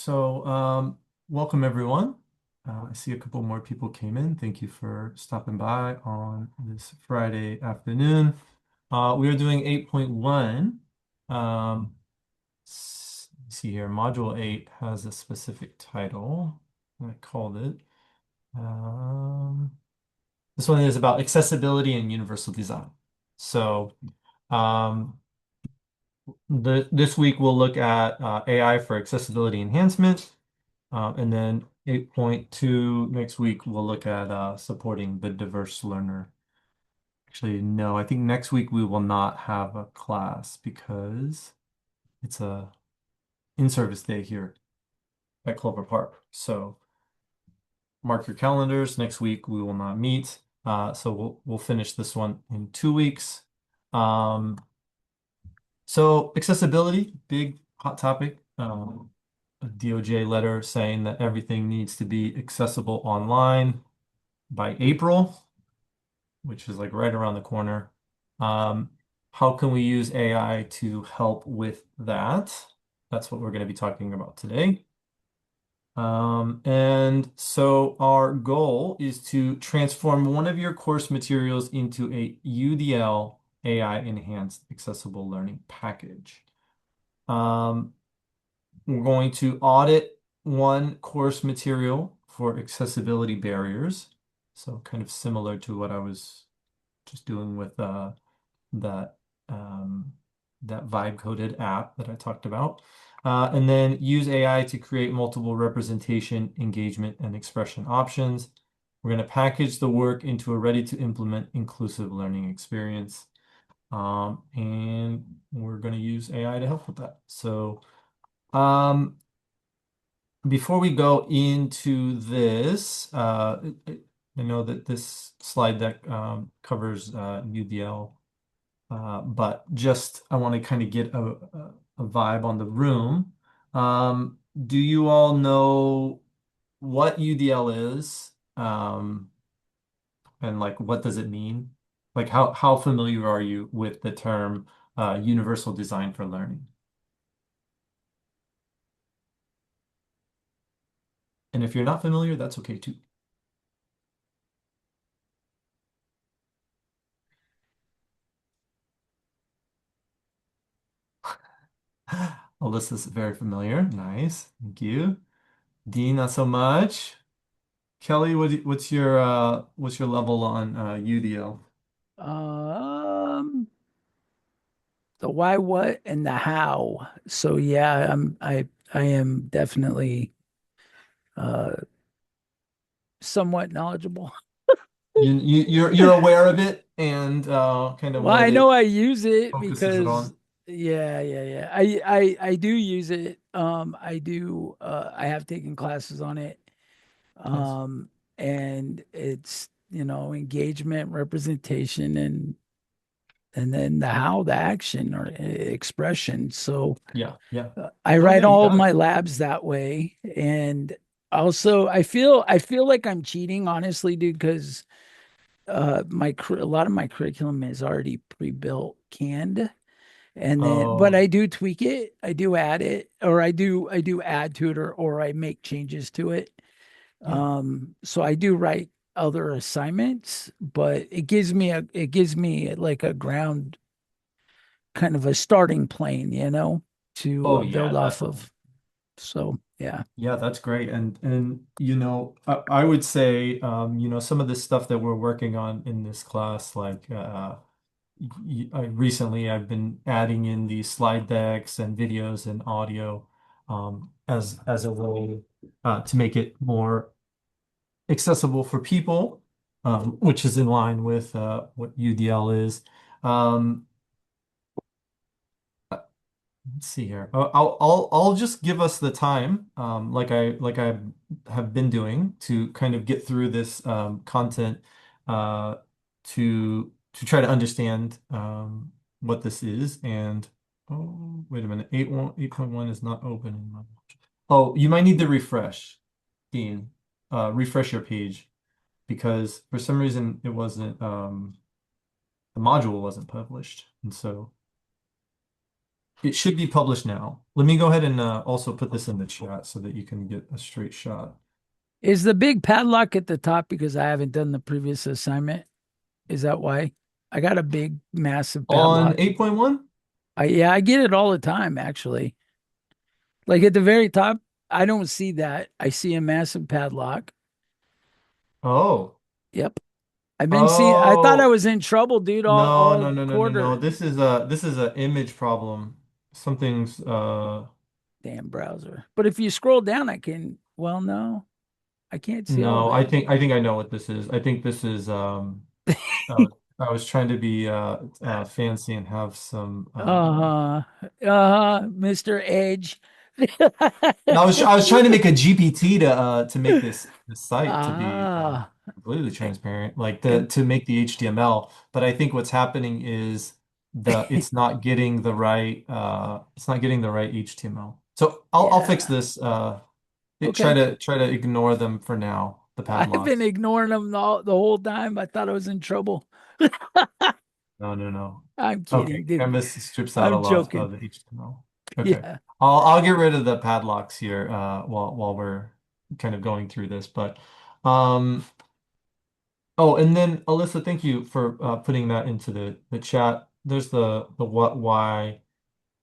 Welcome everyone. I see a couple more people came in. Thank you for stopping by on this Friday afternoon. We are doing 8.1. Let's see here, Module 8 has a specific title. I called it. Um, this one is about accessibility and universal design. So, um, this week we'll look at AI for accessibility enhancement. And then 8.2 next week, we'll look at supporting the diverse learner. Actually, no, I think next week we will not have a class because it's a in-service day here at Clover Park. So mark your calendars. Next week we will not meet. So we'll finish this one in 2 weeks. Um, so accessibility, big hot topic. A DOJ letter saying that everything needs to be accessible online by April, which is like right around the corner. Um, how can we use AI to help with that? That's what we're going to be talking about today. And so our goal is to transform one of your course materials into a UDL AI enhanced accessible learning package. Um, we're going to audit one course material for accessibility barriers. So kind of similar to what I was just doing with that um, that vibe coded app that I talked about. And then use AI to create multiple representation, engagement, and expression options. We're going to package the work into a ready to implement inclusive learning experience. And we're going to use AI to help with that. So um, before we go into this, I know that this slide deck covers UDL, but just I want to kind of get a vibe on the room. Do you all know what UDL is? And like what does it mean? Like how familiar are you with the term universal design for learning? And if you're not familiar, that's okay too. Alyssa's very familiar. Nice. Thank you. Dean, not so much. Kelly, what's your level on UDL? Um, the why, what, and the how. So yeah, I am definitely uh somewhat knowledgeable. You're aware of it and kind of Well, what I know it I use it focuses it because on. yeah. I do use it. I have taken classes on it. Nice. Um and it's, engagement, representation and then the how, the action or expression. So Yeah, yeah. I Oh write yeah, you all of got my it. labs that way. And also I feel like I'm cheating, honestly, dude, because a lot of my curriculum is already pre-built, canned. And then but Oh, I do tweak it, I do add it, or I do add to it, or I make changes to it. yeah. So I do write other assignments, but it gives me like a ground, kind of a starting plane, to Oh build yeah, off definitely. of. So yeah. Yeah, that's great. And I would say some of the stuff that we're working on in this class, like recently I've been adding in these slide decks and videos and audio as a way to make it more accessible for people, which is in line with what UDL is. Um, let's see here. I'll just give us the time, like I have been doing to kind of get through this content uh, to try to understand what this is. And oh, wait a minute, 8.1 is not open. Oh, you might need to refresh, Dean. Refresh your page because for some reason it wasn't the module wasn't published, and so. it should be published now. Let me go ahead and also put this in the chat so that you can get a straight shot. Is the big padlock at the top because I haven't done the previous assignment? Is that why? I got a big, massive On padlock. 8.1? Yeah, I get it all the time, actually. Like at the very top, I don't see that. I see a massive padlock. Oh. Yep. I thought I Oh, was in trouble, dude, no, all no, no, no, no, no. quarter. This is a image problem. Something's Damn browser. But if you scroll down, well, no, I can't see all of no, it. I think I know what this is. I think this is uh, I was trying to be fancy and have some Mr. Edge. I was trying to make a GPT to make this site to be Ah, completely transparent, like and to make the HTML. But I think what's happening is it's not getting the right HTML. So I'll fix yeah. this. Try Okay. to ignore them for now, the I've been padlocks. ignoring them the whole time. I thought I was in trouble. No, no, no. I'm kidding, Okay, dude. Canvas strips out a I'm lot joking. of the HTML. Okay, Yeah. I'll get rid of the padlocks here while we're kind of going through this. But um, oh, and then Alyssa, thank you for putting that into the chat. There's the what why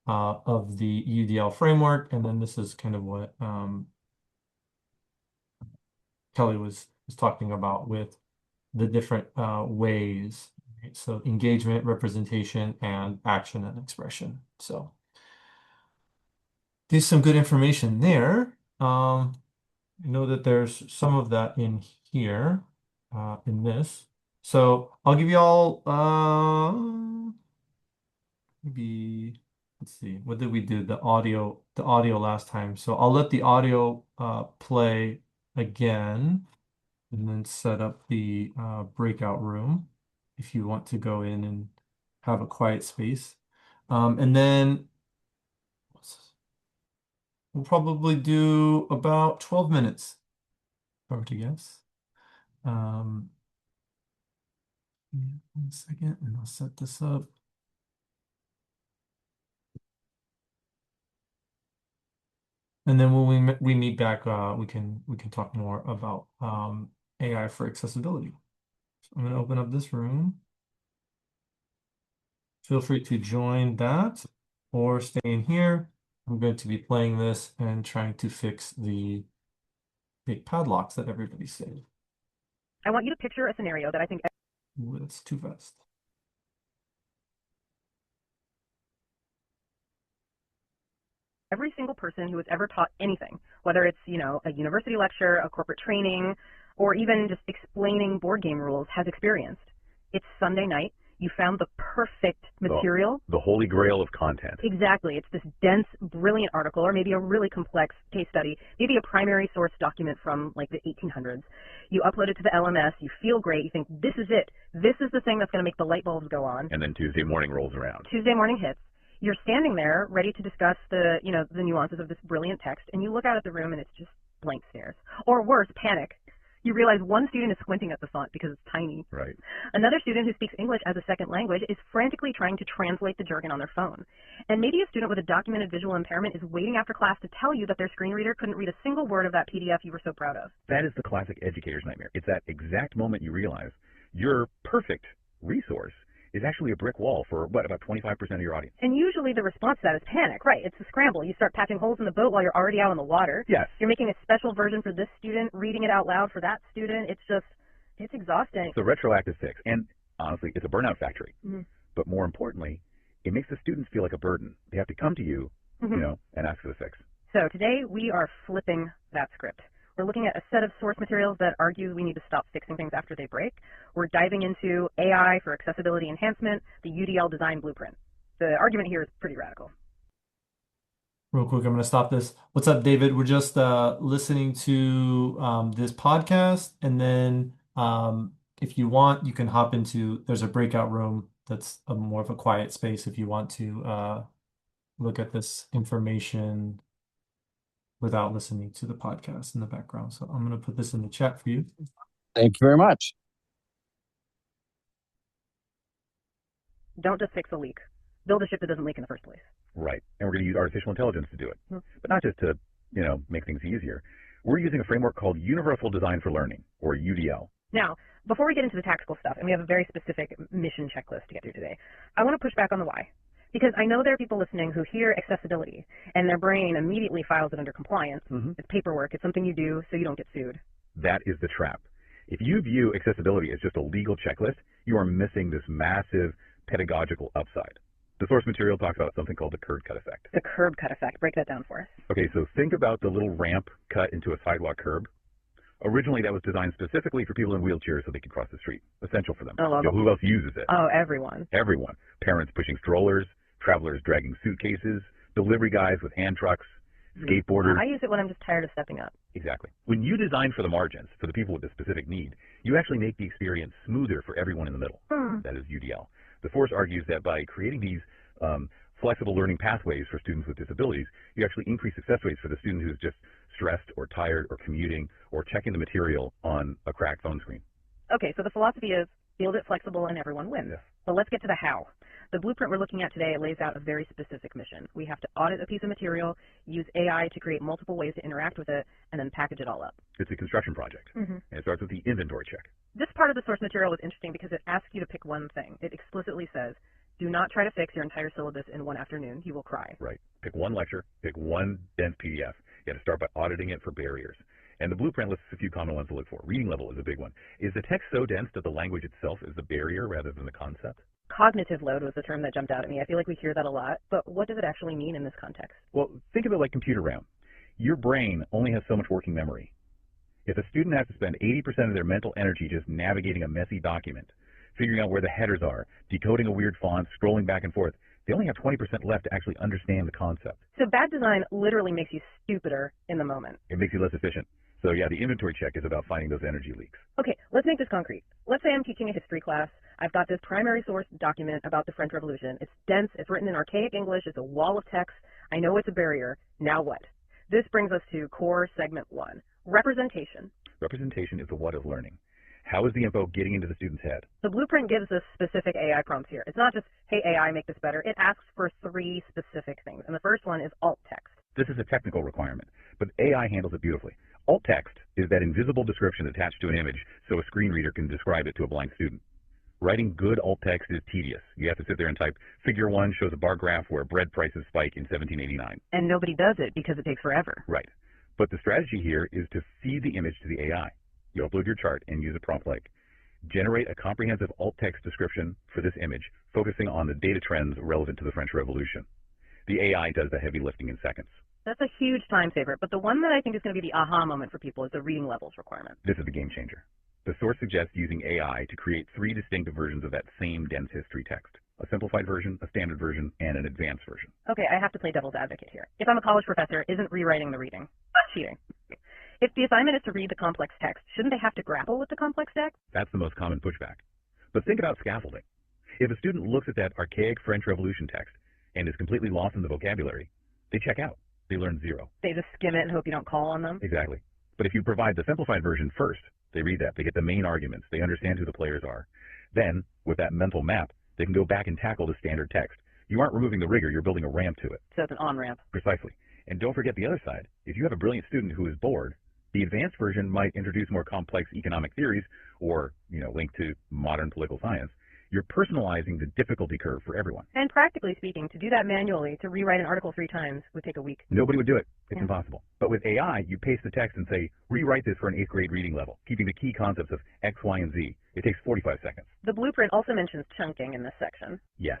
of the UDL framework, and then this is kind of what Kelly was talking about with the different ways. Right? So engagement, representation, and action and expression. So there's some good information there. I know that there's some of that in here, in this. So I'll give you all maybe let's see, what did we do? The audio last time. So I'll let the audio play again and then set up the breakout room if you want to go in and have a quiet space. And then we'll probably do about 12 minutes, if I were to guess. Um, yeah, 1 second, and I'll set this up. And then when we meet back, we can talk more about AI for accessibility. So I'm going to open up this room. Feel free to join that or stay in here. I'm going to be playing this and trying to fix the big padlocks that everybody saved. I want you to picture a scenario that I think Ooh, that's too fast. every single person who has ever taught anything, whether it's, a university lecture, a corporate training, or even just explaining board game rules, has experienced. It's Sunday night. You found the perfect material. The holy grail of content. Exactly. It's this dense, brilliant article, or maybe a really complex case study, maybe a primary source document from like the 1800s. You upload it to the LMS, you feel great, you think, this is it. This is the thing that's going to make the light bulbs go on. And then Tuesday morning rolls around. Tuesday morning hits. You're standing there ready to discuss the nuances of this brilliant text, and you look out at the room and it's just blank stares. Or worse, panic. You realize one student is squinting at the font because it's tiny. Right. Another student who speaks English as a second language is frantically trying to translate the jargon on their phone. And maybe a student with a documented visual impairment is waiting after class to tell you that their screen reader couldn't read a single word of that PDF you were so proud of. That is the classic educator's nightmare. It's that exact moment you realize your perfect resource is actually a brick wall for, about 25% of your audience. And usually the response to that is panic, right? It's a scramble. You start patching holes in the boat while you're already out on the water. Yes. You're making a special version for this student, reading it out loud for that student. It's exhausting. It's a retroactive fix. And honestly, it's a burnout factory. Mm-hmm. But more importantly, it makes the students feel like a burden. They have to come to you, and ask for the fix. So today we are flipping that script. We're looking at a set of source materials that argues we need to stop fixing things after they break. We're diving into AI for accessibility enhancement, the UDL design blueprint. The argument here is pretty radical. Real quick, I'm going to stop this. What's up, David? We're just listening to this podcast, and then if you want, you can hop into, there's a breakout room that's more of a quiet space if you want to look at this information without listening to the podcast in the background. So I'm going to put this in the chat for you. Thank you very much. Don't just fix a leak. build a ship that doesn't leak in the first place. Right. And we're going to use artificial intelligence to do it. Hmm. But not just to, make things easier. We're using a framework called Universal Design for Learning, or UDL. Now, before we get into the tactical stuff, and we have a very specific mission checklist to get through today, I want to push back on the why. Because I know there are people listening who hear accessibility, and their brain immediately files it under compliance. Mm-hmm. It's paperwork. It's something you do so you don't get sued. That is the trap. If you view accessibility as just a legal checklist, you are missing this massive pedagogical upside. The source material talks about something called the curb cut effect. The curb cut effect. Break that down for us. Okay, so think about the little ramp cut into a sidewalk curb. Originally, that was designed specifically for people in wheelchairs so they could cross the street. Essential for them. Oh, Who else uses it? Oh, everyone. Everyone. Parents pushing strollers, travelers dragging suitcases, delivery guys with hand trucks, skateboarders. I use it when I'm just tired of stepping up. Exactly. When you design for the margins, for the people with a specific need, you actually make the experience smoother for everyone in the middle. That is UDL. The force argues that by creating these flexible learning pathways for students with disabilities, you actually increase success rates for the student who's just stressed or tired or commuting or checking the material on a cracked phone screen. Okay, so the philosophy is build it flexible and everyone wins. Yeah. But let's get to the how. The blueprint we're looking at today lays out a very specific mission. We have to audit a piece of material, use AI to create multiple ways to interact with it, and then package it all up. It's a construction project, and it starts with the inventory check. This part of the source material was interesting because it asks you to pick one thing. It explicitly says, do not try to fix your entire syllabus in one afternoon. You will cry. Right. Pick one lecture, pick one dense PDF. You got to start by auditing it for barriers. And the blueprint lists a few common ones to look for. Reading level is a big one. Is the text so dense that the language itself is the barrier rather than the concept? Cognitive load was the term that jumped out at me. I feel like we hear that a lot, but what does it actually mean in this context? Well, think of it like computer RAM. Your brain only has so much working memory. If a student has to spend 80% of their mental energy just navigating a messy document, figuring out where the headers are, decoding a weird font, scrolling back and forth, they only have 20% left to actually understand the concept. So bad design literally makes you stupider in the moment. It makes you less efficient. So yeah, the inventory check is about finding those energy leaks. Okay, let's make this concrete. Let's say I'm teaching a history class. I've got this primary source document about the French Revolution. It's dense, it's written in archaic English, it's a wall of text. I know it's a barrier. Now what? This brings us to core segment 1, representation. Representation is the what of learning. How is the info getting into the student's head? The blueprint gives us specific AI prompts here. It's not just, hey, AI, make this better. It asks for 3 specific things. And the first one is alt text. This is a technical requirement, but AI handles it beautifully. Alt text is that invisible description attached to an image so a screen reader can describe it to a blind student. Writing good alt text is tedious. You have to sit there and type, figure 1 shows a bar graph where bread prices spike in 1789. And nobody does it because it takes forever. Right. But the strategy here is to feed the image to the AI. You upload your chart and use a prompt like, generate a comprehensive alt text description for this image, focusing on the data trends relevant to the French Revolution. The AI does the heavy lifting in seconds. That's a huge time saver, but the one that I think is going to be the aha moment for people is the reading levels requirement. This is the game changer. The source suggests using AI to create 3 distinct versions of that same dense history text. A simplified version, a standard version, and an advanced version. Okay, I have to play devil's advocate here. If I'm a college professor, isn't rewriting the reading cheating? If the assignment is to read the complex text, shouldn't they have to grapple with the complex text? That's the most common pushback. But think about scaffolding. If a student looks at that archaic French Revolution text and is completely lost in the vocabulary, they check out. They learn 0. They just skim it and hope you don't call on them? Exactly. But if you provide the simplified version first, they read that, they get the main arguments, they understand who the players are. Then, with that mental map, they can go back and tackle the standard text. You aren't removing the rigor, you're building a ramp to it. So it's an on-ramp. Precisely. And don't forget the other side. If you have a brilliant student who is bored, the advanced version might introduce more complex economic theories or, linked to modern political science. You're personalizing the difficulty curve for everyone. And practically speaking, to do that manually, to rewrite an article 3 times would take a week. Nobody would do it. It's impossible. But with AI, you paste the text and say, rewrite this for an 8th grade reading level, keeping the key concepts of X, Y, and Z. It takes 45 seconds. The blueprint also mentions chunking in this section. Yes.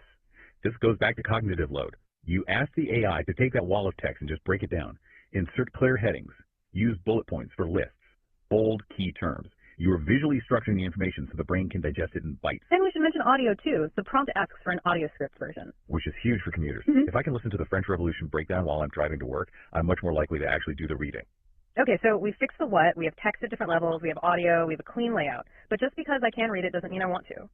This goes back to cognitive load. You ask the AI to take that wall of text and just break it down. Insert clear headings. Use bullet points for lists. Bold key terms. You are visually structuring the information so the brain can digest it in bites. And we should mention audio too. The prompt asks for an audio script version. Which is huge for commuters. If I can listen to the French Revolution breakdown while I'm driving to work, I'm much more likely to actually do the reading. Okay, so we fixed the what, we have text at different levels, we have audio, we have a clean layout. But just because I can read it doesn't mean I want to.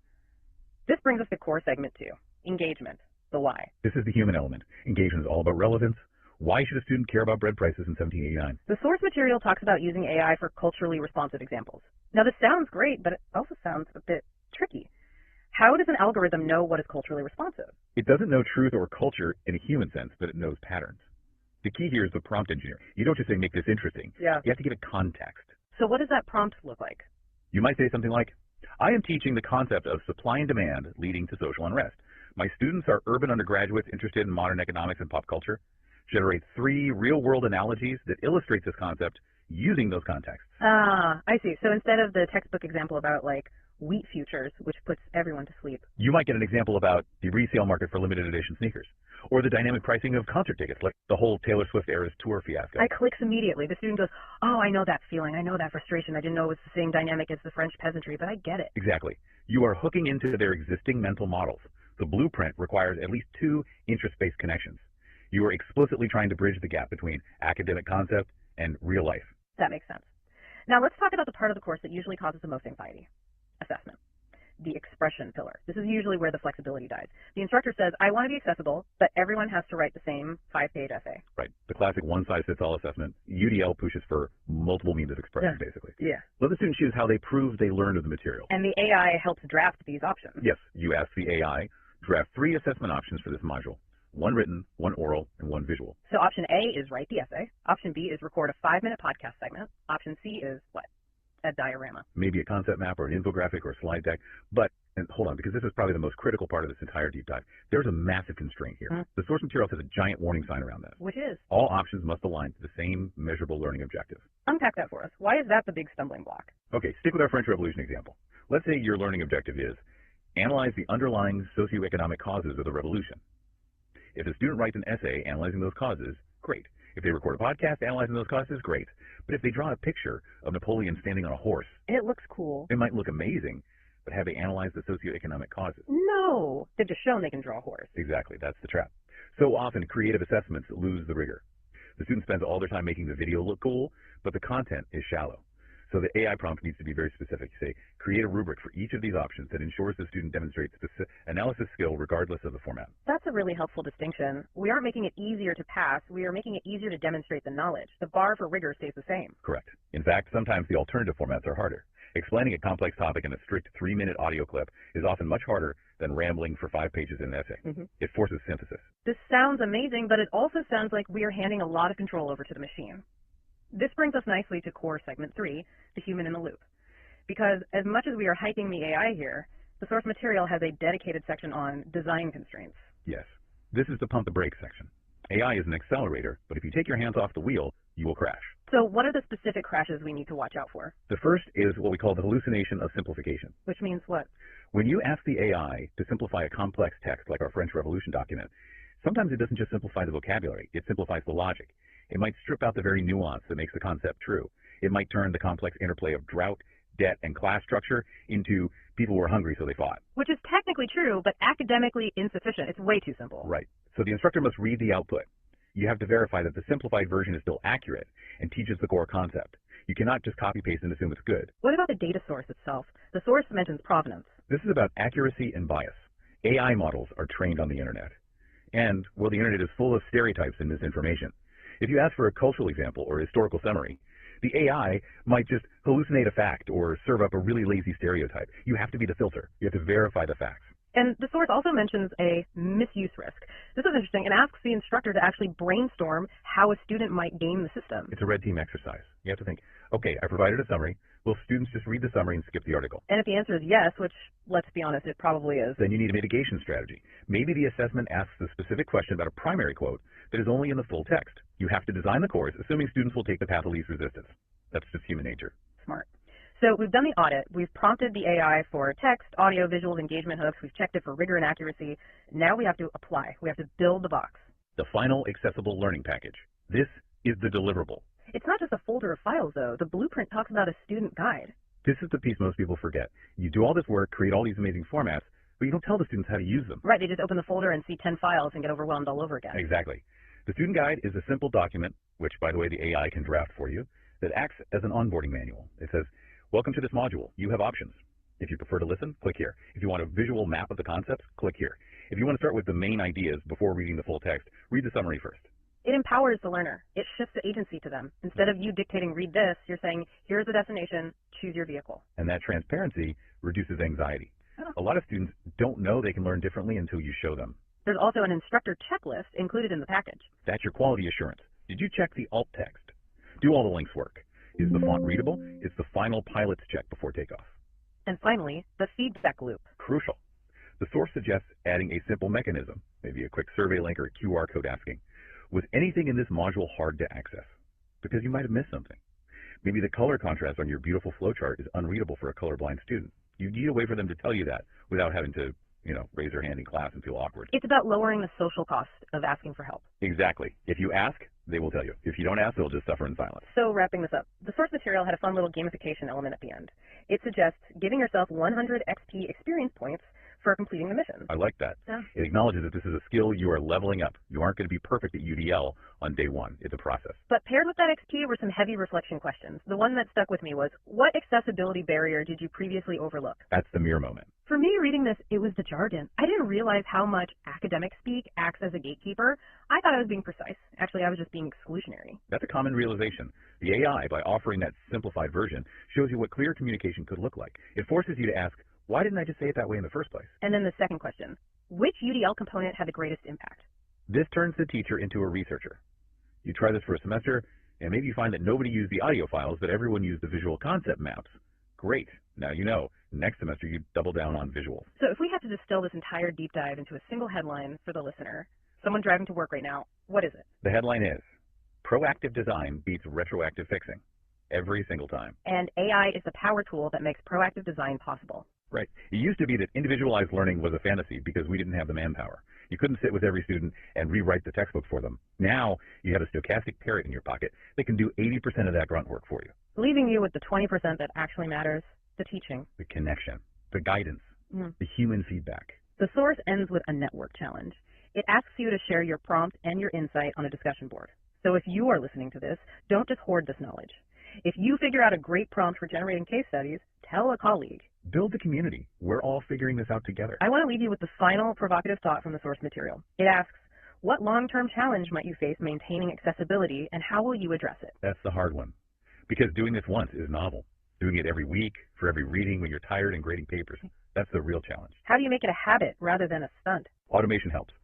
This brings us to core segment 2, engagement, the why. This is the human element. Engagement is all about relevance. Why should a student care about bread prices in 1789? The source material talks about using AI for culturally responsive examples. Now this sounds great, but it also sounds a bit tricky. How does an algorithm know what is culturally responsive? It doesn't know truth or culture in a human sense, but it knows patterns. The key here is the prompt engineer. You don't just say, make this interesting. Yeah. You have to give it context. So what does that prompt look like? You might say something like, I am teaching the concept of supply and demand leading to social unrest. My students are urban undergraduates interested in modern economics and pop culture. Generate 3 real-world analogies that illustrate this concept using those contexts. Ah, I see. So instead of the textbook example about like wheat futures, which puts everyone to sleep. You might get an example about the resale market for limited edition sneakers, or the dynamic pricing of concert tickets, like the whole Taylor Swift Eras tour fiasco. I clicks immediately. The student goes, oh, I know that feeling. I know that frustration. I didn't know it was the same dynamic as the French peasantry, but I get it. Exactly. You are hooking into their existing mental models. The blueprint requires at least 2 interest-based connections. You are explicitly trying to bridge the gap between academic concept and real life. That makes sense. Now let's talk about the part of the course that usually causes the most anxiety. Assessment. The expression pillar. This is usually where the flexibility dies. The instructor says, I want to be accessible, but everyone has to write the same 5-page essay. Right. The classic one-size-fits-all assessment. UDL pushes for multiple means of expression, basically. Yeah. Let the student choose how they prove they learned of the material. And the AI helps draft these options. Yes. You ask the AI, draft 3 assessment options for this module. 1 written, 1 oral, and 1 visual. So option A is write the essay. Option B is record a 5-minute podcast segment. Option C is what? A diorama. Maybe a concept map or an infographic or a slide deck. But, and hold on, because this is probably the most critical part of this entire deep dive, there's a massive constraint here. Mm-hmm. The source material has a giant warning sign around this. Which is? All options must align to the same measurable learning objective. Unpack that for us. Why is that the big stumbling block? Okay, stick with our French Revolution example. Let's say your learning objective is analyze the underlying socioeconomic causes of the revolution. If a student writes an essay analyzing those causes, great. If they record a podcast analyzing those causes, great. But if they draw a picture of Napoleon standing on a horse, It looks cool. it might look amazing, but have they analyzed the socioeconomic causes? No. They've just shown they can draw a horse. Exactly, that's the trap. So often, creative assessments lose the rigor. The student spends all their time making the video look cool, but the content is shallow. So the AI prompt needs to be very specific. You say, create a rubric for each of these options that ensures the student demonstrates analysis skill regardless of the format. That's a really helpful distinction. We aren't making it easier to pass. We are making it easier to demonstrate the knowledge. The bar for rigor stays the same. Correct. In fact, sometimes the alternative formats are harder. Explaining a complex topic in a strict 3-minute audio clip is often much harder than rambling for 5 pages in an essay. Mm-hmm. It forces synthesis. This sounds amazing, but it also sounds like we are handing a lot of control over to the machine. This brings us nicely to core segment 3, the human in the loop. Because as much as we are hyping the AI here, the source material has a dedicated section on design constraints. Yes. This is the pump the brakes section. AI is an accelerator, but if you take your hands off the wheel, you will crash. So what are the specific crashes we need to watch out for? The first is what we call the hallucination of simplification. Which means what? When you ask the AI to simplify a complex text like our French Revolution document, sometimes it doesn't just simplify the vocabulary, it simplifies the logic. It might strip out the very nuance that makes the concept true. It might turn the complex interplay of drought, debt, and class structure into people were hungry so they fought. Which is technically true, but academically insufficient. It's way too simple. Right. So the instructor must read the output. You have to verify that the simplified version is still accurate and teaches the core concept. You cannot just copy-paste and assume it's good. What about the data source itself? The source mentions provenance. This is about accuracy and bias. AI models are trained on the internet. And, well, the internet is full of stereotypes and misinformation. If you ask for a cultural example or a historical summary, the AI might just hallucinate a fact or serve up a really lazy stereotype. You have to be the filter. You have to verify the facts. And the source also mentions a misuse risk. This is interesting and asks the instructor to actually brainstorm how a student might game the system. It's a red team exercise. You have to think, okay, I provided a summary. Will students just read the summary and skip the article? And if the answer is yes, which, let's be honest, it probably is. Then you need a mitigation strategy. Maybe the assessment asks a specific question about a primary quote that is only in the full text. You have to design the course, assuming students will take the path of least resistance. That's just human nature. Smart. So we've done the audit. We've prompted the AI for text, audio, visuals, engagement hooks. We've checked it for rigor and accuracy. Now we have to apply. We have to build the box. The final accessible learning package. This is the deliverable. It's not just a folder of files, though. The blueprint talks about a student guide. This is the piece most people forget. You do all this work, create all these amazing formats, but you don't tell the students how to use them. Right, they just open the folder and see 10 files and get overwhelmed all over again. Exactly. The student guide is a simple document, which, by the way, the AI can draft for you, that acts as an onboarding manual. It says, welcome to this module. You have options. If you prefer to listen, click here. If you want a visual map of the concepts, click here. If you want to start with the main ideas before reading the full text, read the summary first. It empowers the learner. It shifts the agency to them. Instead of you dictating, read this, you're saying, here's the destination, choose your vehicle. And that transparency reduces anxiety. A lot of students don't know they can learn differently until you show them. There's also an instructor checklist included in the package. That's your quality assurance. Did you check the alt text? Do all the links work? Is the font readable? It's the final pilot's check before takeoff. And finally, the feedback loop. Crucial. The source suggests adding a simple mechanism, maybe a quick survey link or a QR code asking, was anything in this module hard to access? Because you might have missed something. Maybe the color contrast on your beautiful flowchart is unreadable for a colorblind student. You need a way for them to tell you that without having to, raise their hand in class and feel awkward. It's about lowering the social cost of asking for help. Exactly. If you ask, they will tell you. If you don't ask, they'll just suffer in silence. So wrapping this up, the source material had a fun little gamification element at the end. It suggests giving yourself 100 XP experience points for completing the mission. I like that. Yeah. It acknowledges that this is a skill you are leveling up. You aren't going to be perfect at UDL on day one. It's a process. But paired with that XP were some heavy reflection questions. The one that stuck with me was, what accessibility barrier did you previously overlook? That's the mirror moment. For me, reading this, it was the jargon. I didn't realize how much academic speak acts as a gatekeeper. I thought I was being precise. Actually, I was just being exclusionary. That's a common realization. The AI, by offering that simplified version, shows you what clear communication could look like. It forces you to ask, why didn't I just say it that way in the first place? And then the second question, which UDL component had the greatest impact? This turns the teacher into a researcher. You try this for a semester, and maybe you find that nobody used the audio files, but everyone used the visual concept maps. Great. Now you know. Next semester, you double down on visuals. So if we had to distill this entire deep dive into a single headline for the listener, someone driving to work right now, what is it? The headline is, Proactive Design Beats Retroactive Fixing. Every single time. And AI is the power tool that makes proactive design possible. Right. It used to be that individualized learning was a fantasy because we didn't have the manpower. You couldn't sit with every student and rewrite the textbook for them. Now, you have a stochastic parrot in your pocket that can do 80% of that grunt work for you. Leaving you with the 20% that actually matters, the teaching. The connection, the guidance, the human feedback. The source ends with a network challenge. It asks you to share your prompt and your insight on a discussion board. So if you are listening to this, don't just hoard this knowledge. If you figure out a great prompt for generating case studies, tell a colleague. Build the community. We're all figuring this out together. I want to leave you with the final provocative thought from the source material. It asks, what long-term challenge might you face maintaining accessibility, and how will you address it? That's the hard one. Because doing this once is novel. Doing it every week, for every reading when you're tired and grading papers, that's the real challenge. How do you make it a habit rather than a stunt? Automation helps.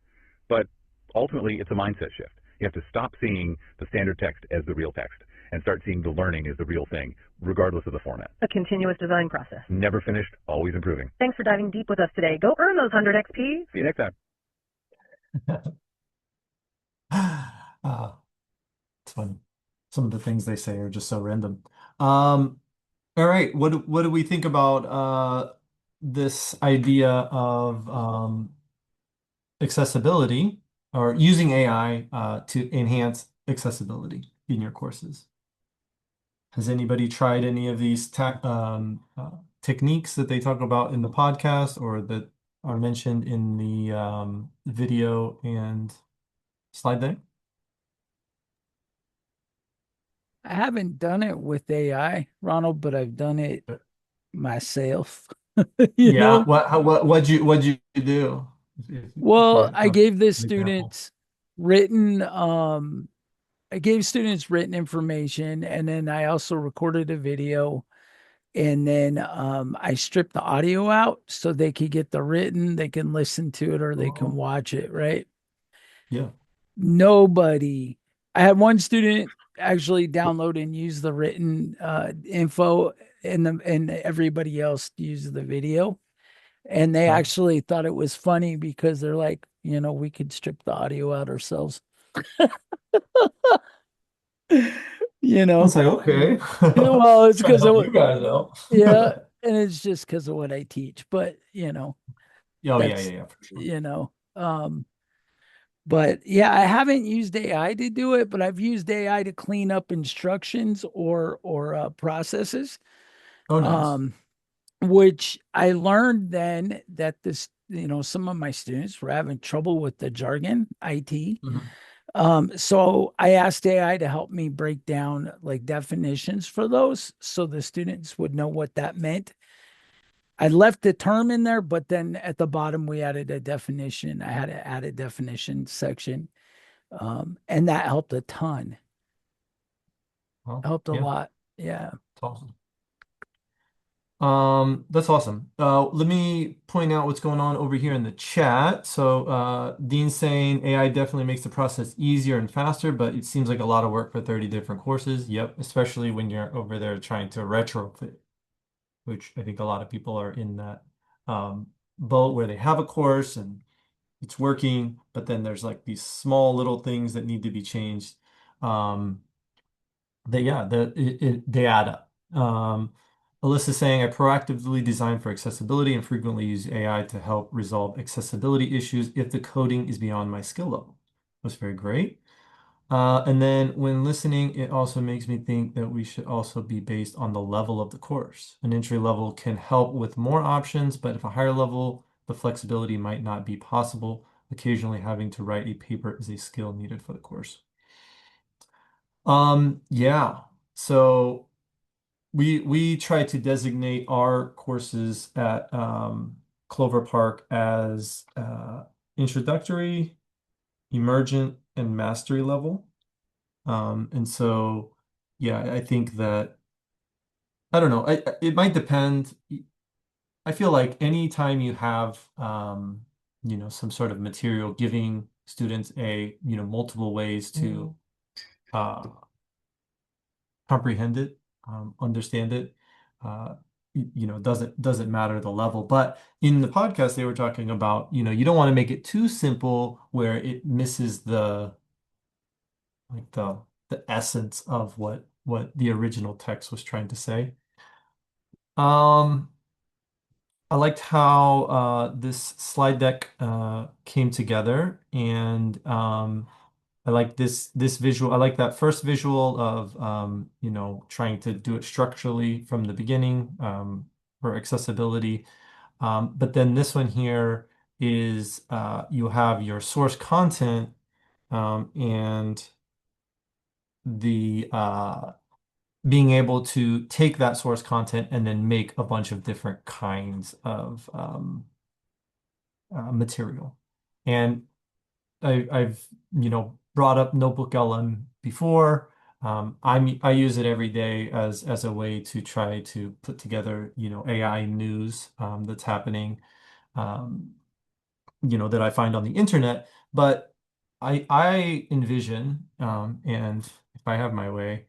But ultimately, it's a mindset shift. You have to stop seeing the standard text as the real text and start seeing the learning as the real thing, regardless of the format. A continuous design process. Never finished, always improving. Thanks for diving deep with us today. Go earn those 100 XP. See you next time. It's funny. Some of the things they say are just so random. All right, what do we think about this idea of accessibility or using AI to enhance accessibility in your courses? Has anybody tried any of these techniques that they talk about in the podcast or that are mentioned in the video and slide deck? I haven't done it with AI, Ronald, but I've done it myself. You know? What'd you do? Well, I gave the an example. students written I gave students written information, and then I also recorded a video, and then I stripped the audio out so they could get the written, they can listen to it, or they can watch it, right? Yeah. Nobody. I had one student actually download and use the written info, and everybody else used the video. And they actually thought it was funny because they're like, we could strip the audio out ourselves. I was like, okay. Well, it's Trying to because help of you guys out. yeah, and it's just because of what I teach. But Oh, that's, yeah, for sure. But yeah, I haven't used AI to do it, but I've used AI to clean up instructions or processes. Oh, nice. Which I learned then that this, some of my students were having trouble with the jargon, IT. So I asked AI to help me break down like definitions for those so the students would know what that meant. I left the term in there, but then at the bottom we added a definition. I had to add a definition section. And that helped a ton. Well, Helped a yeah, lot. Yeah. it's awesome. That's awesome. Let me point out what's going on over here in the chat. So, Dean's saying AI definitely makes the process easier and faster, but it seems like a lot of work for 30 different courses. Yep, especially when you're over there trying to retrofit, which I think a lot of people are in that boat where they have a course and it's working, but then there's like these small little things that need to be changed. Um, that yeah, they add up. Alyssa's saying I proactively design for accessibility and frequently use AI to help resolve accessibility issues if the coding is beyond my skill level. That's very great. And then when listening, it also makes me think that we should also be based on the level of the course. An entry level can help with more options, but if a higher level, the flexibility might not be possible. Occasionally having to write a paper is a skill needed for the course. Yeah. So we try to designate our courses at Clover Park as introductory, emergent, and mastery level. And so, yeah, I think that I don't know. It might depend. I feel like anytime you have some sort of material giving students multiple ways to uh, comprehend it, understand it. Doesn't matter the level. But in the podcast, they were talking about, you don't want to make it too simple where it misses like the essence of what the original text was trying to say. Um, I liked how this slide deck came together, and I like this visual. I like that first visual of trying to do it structurally from the beginning for accessibility. But then this one here is you have your source content and the being able to take that source content and then make a bunch of different kinds of material. And I've brought up Notebook LM before. I use it every day as a way to try to put together AI news that's happening. Um, that I find on the internet. But I envision, and if I have my way,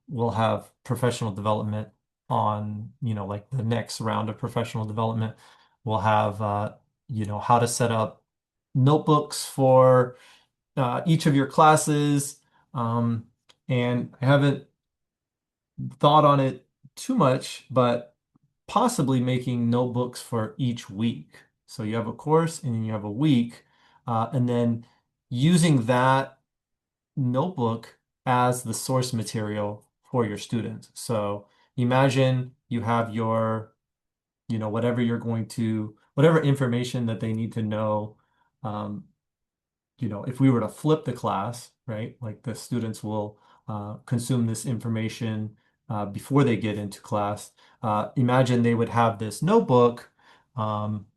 we'll have professional development on, like the next round of professional development. We'll have, how to set up notebooks for each of your classes. Um, and I haven't thought on it too much, but possibly making notebooks for each week. So you have a course and then you have a week, and then using that notebook as the source material for your students. So imagine you have your, whatever information that they need to know. Um, if we were to flip the class, right, like the students will consume this information before they get into class. Imagine they would have this notebook. Um,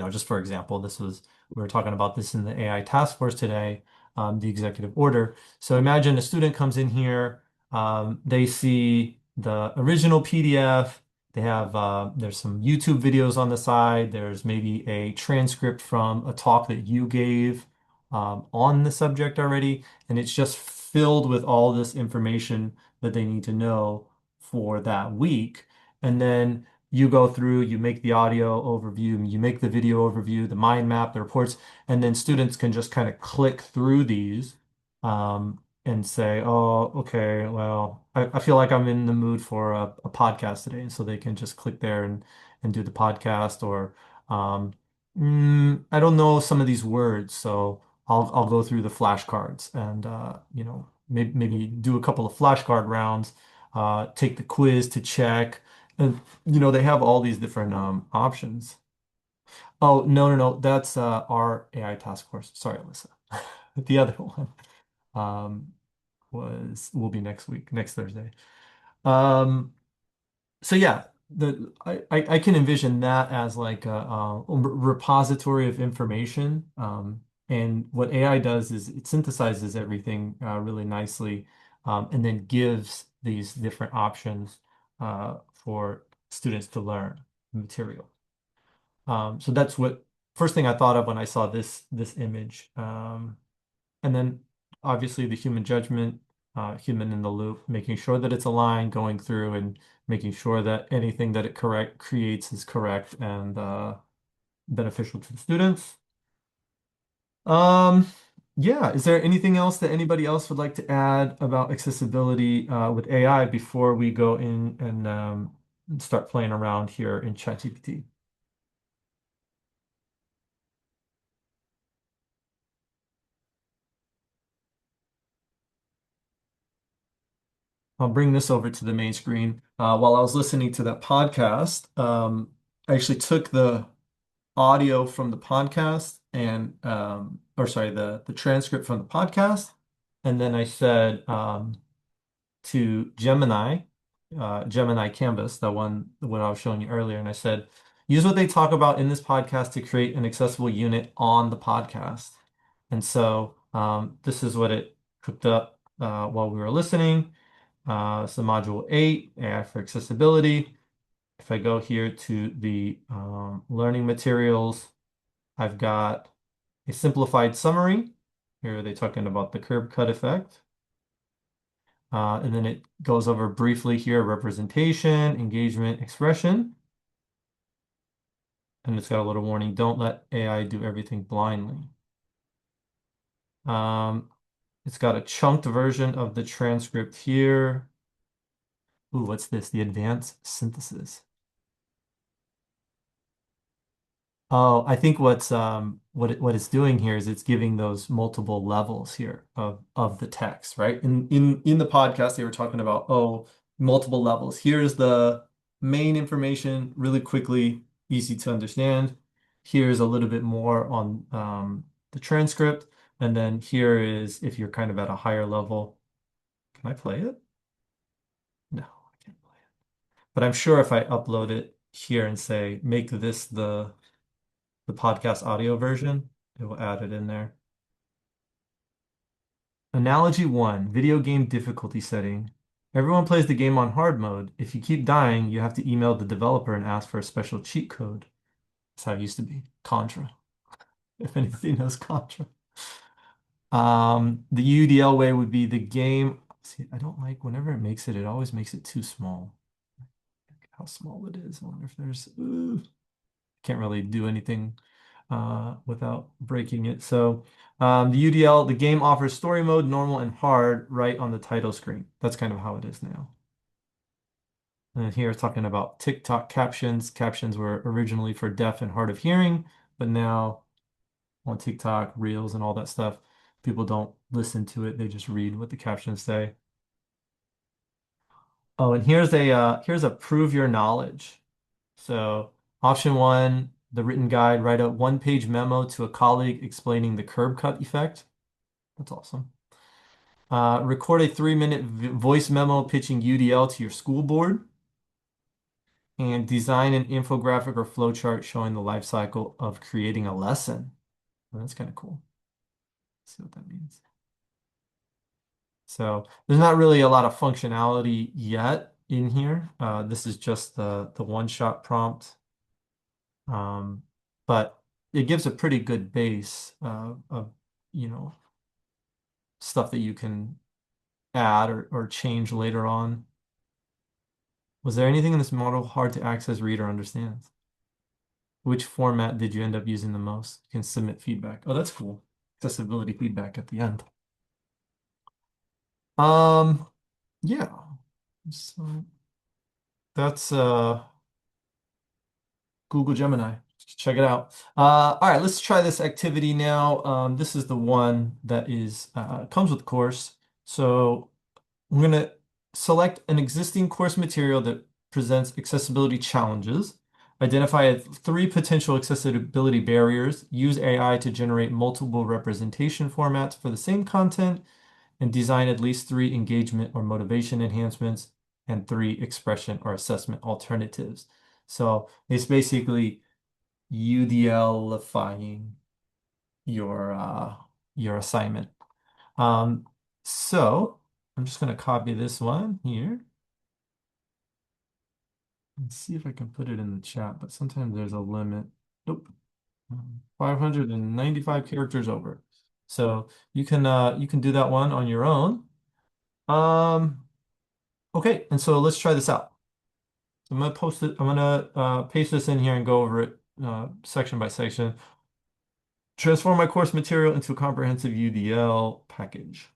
just for example, we were talking about this in the AI task force today, the executive order. So imagine a student comes in here, they see the original PDF, they have, there's some YouTube videos on the side, there's maybe a transcript from a talk that you gave on the subject already, and it's just filled with all this information that they need to know for that week. And then you go through, you make the audio overview, you make the video overview, the mind map, the reports, and then students can just kind of click through these and say, oh, okay, well, I feel like I'm in the mood for a podcast today. And so they can just click there and do the podcast or I don't know some of these words, so I'll go through the flashcards and maybe do a couple of flashcard rounds, take the quiz to check. And they have all these different options. Oh, no, no, no. That's our AI task force. Sorry, Alyssa. The other one um, will be next week, next Thursday. Um, so yeah, I can envision that as like a repository of information. And what AI does is it synthesizes everything really nicely, and then gives these different options for students to learn the material. So that's what first thing I thought of when I saw this image. And then obviously the human judgment, human in the loop, making sure that it's aligned, going through and making sure that anything that it creates is correct and beneficial to the students. Um, yeah, is there anything else that anybody else would like to add about accessibility with AI before we go in and start playing around here in ChatGPT? I'll bring this over to the main screen. While I was listening to that podcast, I actually took the audio from the podcast and or sorry, the transcript from the podcast, and then I said to Gemini Canvas, the one what I was showing you earlier, and I said, use what they talk about in this podcast to create an accessible unit on the podcast. And so this is what it cooked up while we were listening. So module 8, AI for accessibility. If I go here to the learning materials, I've got a simplified summary. Here are they talking about the curb cut effect. And then it goes over briefly here, representation, engagement, expression. And it's got a little warning, don't let AI do everything blindly. It's got a chunked version of the transcript here. Ooh, what's this? The advanced synthesis. Oh, I think what it's doing here is it's giving those multiple levels here of the text, right? In the podcast they were talking about multiple levels. Here's the main information really quickly, easy to understand. Here's a little bit more on the transcript, and then here is if you're kind of at a higher level. Can I play it? No, I can't play it. But I'm sure if I upload it here and say make this the podcast audio version, it will add it in there. Analogy 1, video game difficulty setting. Everyone plays the game on hard mode. If you keep dying, you have to email the developer and ask for a special cheat code. That's how it used to be. Contra, if anybody knows Contra. The UDL way would be the game. See, I don't like whenever it always makes it too small. How small it is. I wonder if there's, can't really do anything without breaking it. So the UDL, the game offers story mode, normal, and hard right on the title screen. That's kind of how it is now. And here it's talking about TikTok captions. Captions were originally for deaf and hard of hearing, but now on TikTok, Reels, and all that stuff, people don't listen to it. They just read what the captions say. Oh, and here's a prove your knowledge. So option 1, the written guide, write a one-page memo to a colleague explaining the curb cut effect. That's awesome. Record a 3-minute voice memo pitching UDL to your school board. And design an infographic or flowchart showing the life cycle of creating a lesson. Well, that's kind of cool. Let's see what that means. So there's not really a lot of functionality yet in here. This is just the one-shot prompt. But it gives a pretty good base of, stuff that you can add or change later on. Was there anything in this model hard to access, read, or understand? Which format did you end up using the most? You can submit feedback. Oh, that's cool. Accessibility feedback at the end. Um, yeah. So that's Google Gemini. Check it out. All right, let's try this activity now. This is the one that is comes with the course. So I'm going to select an existing course material that presents accessibility challenges. Identify 3 potential accessibility barriers. Use AI to generate multiple representation formats for the same content, and design at least 3 engagement or motivation enhancements and 3 expression or assessment alternatives. So it's basically UDL-ifying your assignment. So I'm just going to copy this one here. Let's see if I can put it in the chat, but sometimes there's a limit. Nope. 595 characters over. So you can do that one on your own. Okay, and so let's try this out. So I'm gonna post it, I'm gonna paste this in here and go over it section by section. Transform my course material into a comprehensive UDL package.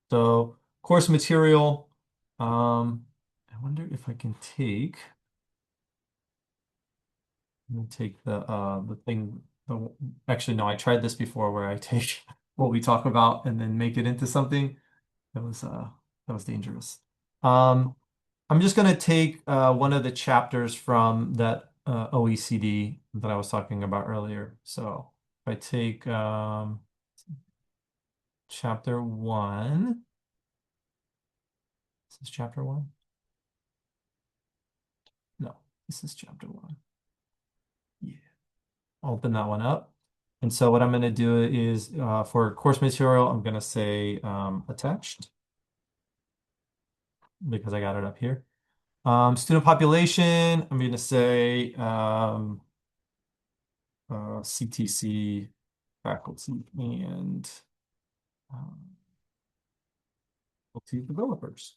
So course material, I wonder if I can take. Let me take the thing. Actually, no, I tried this before where I take what we talk about and then make it into something. That was dangerous. Um, I'm just gonna take one of the chapters from that OECD that I was talking about earlier. So if I take chapter one, this is chapter one. No, this is chapter one. Yeah. Open that one up. And so what I'm going to do is for course material, I'm going to say attached because I got it up here. Student population, I'm going to say CTC faculty and faculty developers.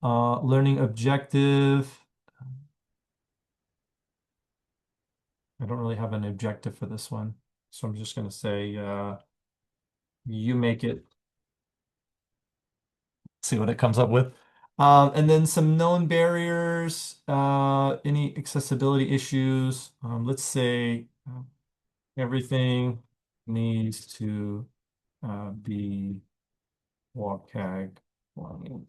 Learning objective. I don't really have an objective for this one. So I'm just going to say you make it. See what it comes up with. And then some known barriers, any accessibility issues. Let's say everything needs to be WCAG compliant.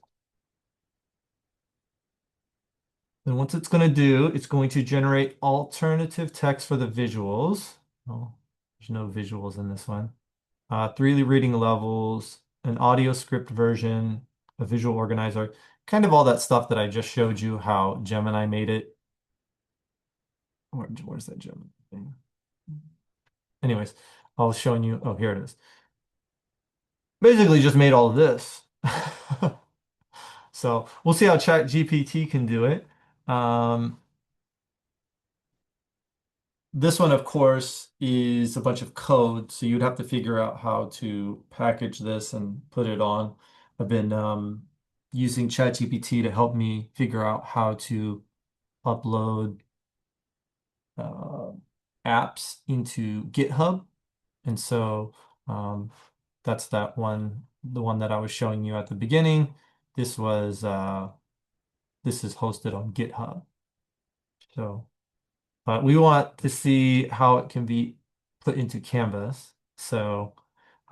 Then once it's going to do, it's going to generate alternative text for the visuals. Oh, there's no visuals in this one. 3 reading levels, an audio script version, a visual organizer, kind of all that stuff that I just showed you how Gemini made it. Where's that Gemini thing? Anyways, I was showing you. Oh, here it is. Basically just made all of this. So we'll see how ChatGPT can do it. This one, of course, is a bunch of code, so you'd have to figure out how to package this and put it on. I've been using ChatGPT to help me figure out how to upload uh, apps into GitHub. And so that's that one, the one that I was showing you at the beginning. This was this is hosted on GitHub. So but we want to see how it can be put into Canvas. So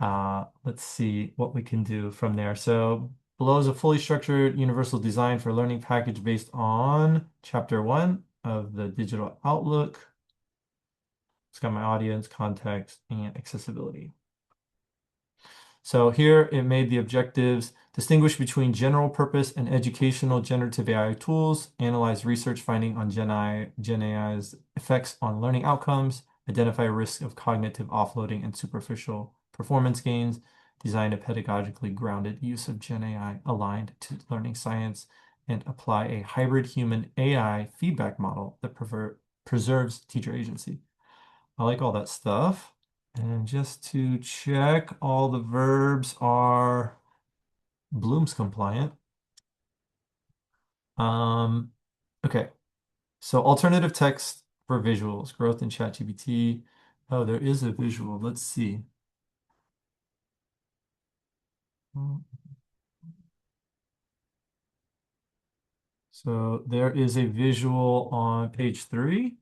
let's see what we can do from there. So below is a fully structured universal design for learning package based on chapter 1 of the digital outlook. It's got my audience, context, and accessibility. So here it made the objectives: distinguish between general purpose and educational generative AI tools, analyze research finding on Gen AI's effects on learning outcomes, identify risk of cognitive offloading and superficial performance gains, design a pedagogically grounded use of Gen AI aligned to learning science, and apply a hybrid human AI feedback model that preserves teacher agency. I like all that stuff. And just to check, all the verbs are Bloom's compliant. Okay. So alternative text for visuals, growth in ChatGPT. Oh, there is a visual. Let's see. So there is a visual on page 3.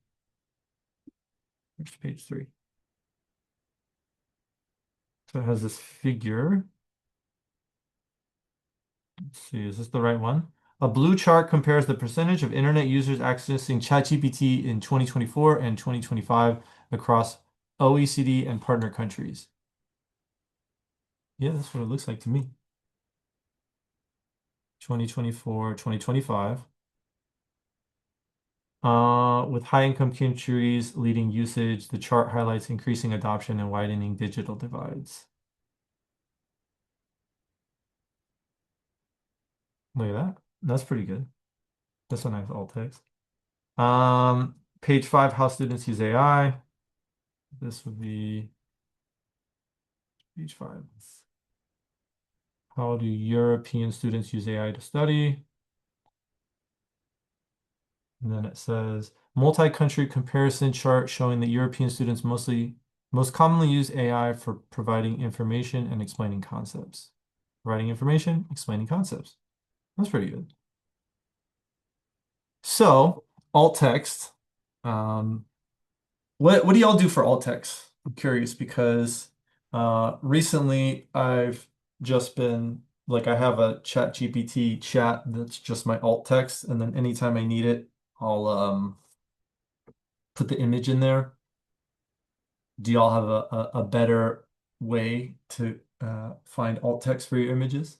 Where's page 3? So it has this figure. Let's see, is this the right one? A blue chart compares the percentage of internet users accessing ChatGPT in 2024 and 2025 across OECD and partner countries. Yeah, that's what it looks like to me. 2024, 2025. With high-income countries leading usage, the chart highlights increasing adoption and widening digital divides. Look at that. That's pretty good. This one has alt text. Page 5, how students use AI. This would be page 5. How do European students use AI to study? And then it says multi-country comparison chart showing that European students most commonly use AI for providing information and explaining concepts. Providing information, explaining concepts. That's pretty good. So, alt text. What do y'all do for alt text? I'm curious because recently I've just been like I have a chat GPT chat that's just my alt text, and then anytime I need it, I'll put the image in there. Do y'all have a better way to find alt text for your images?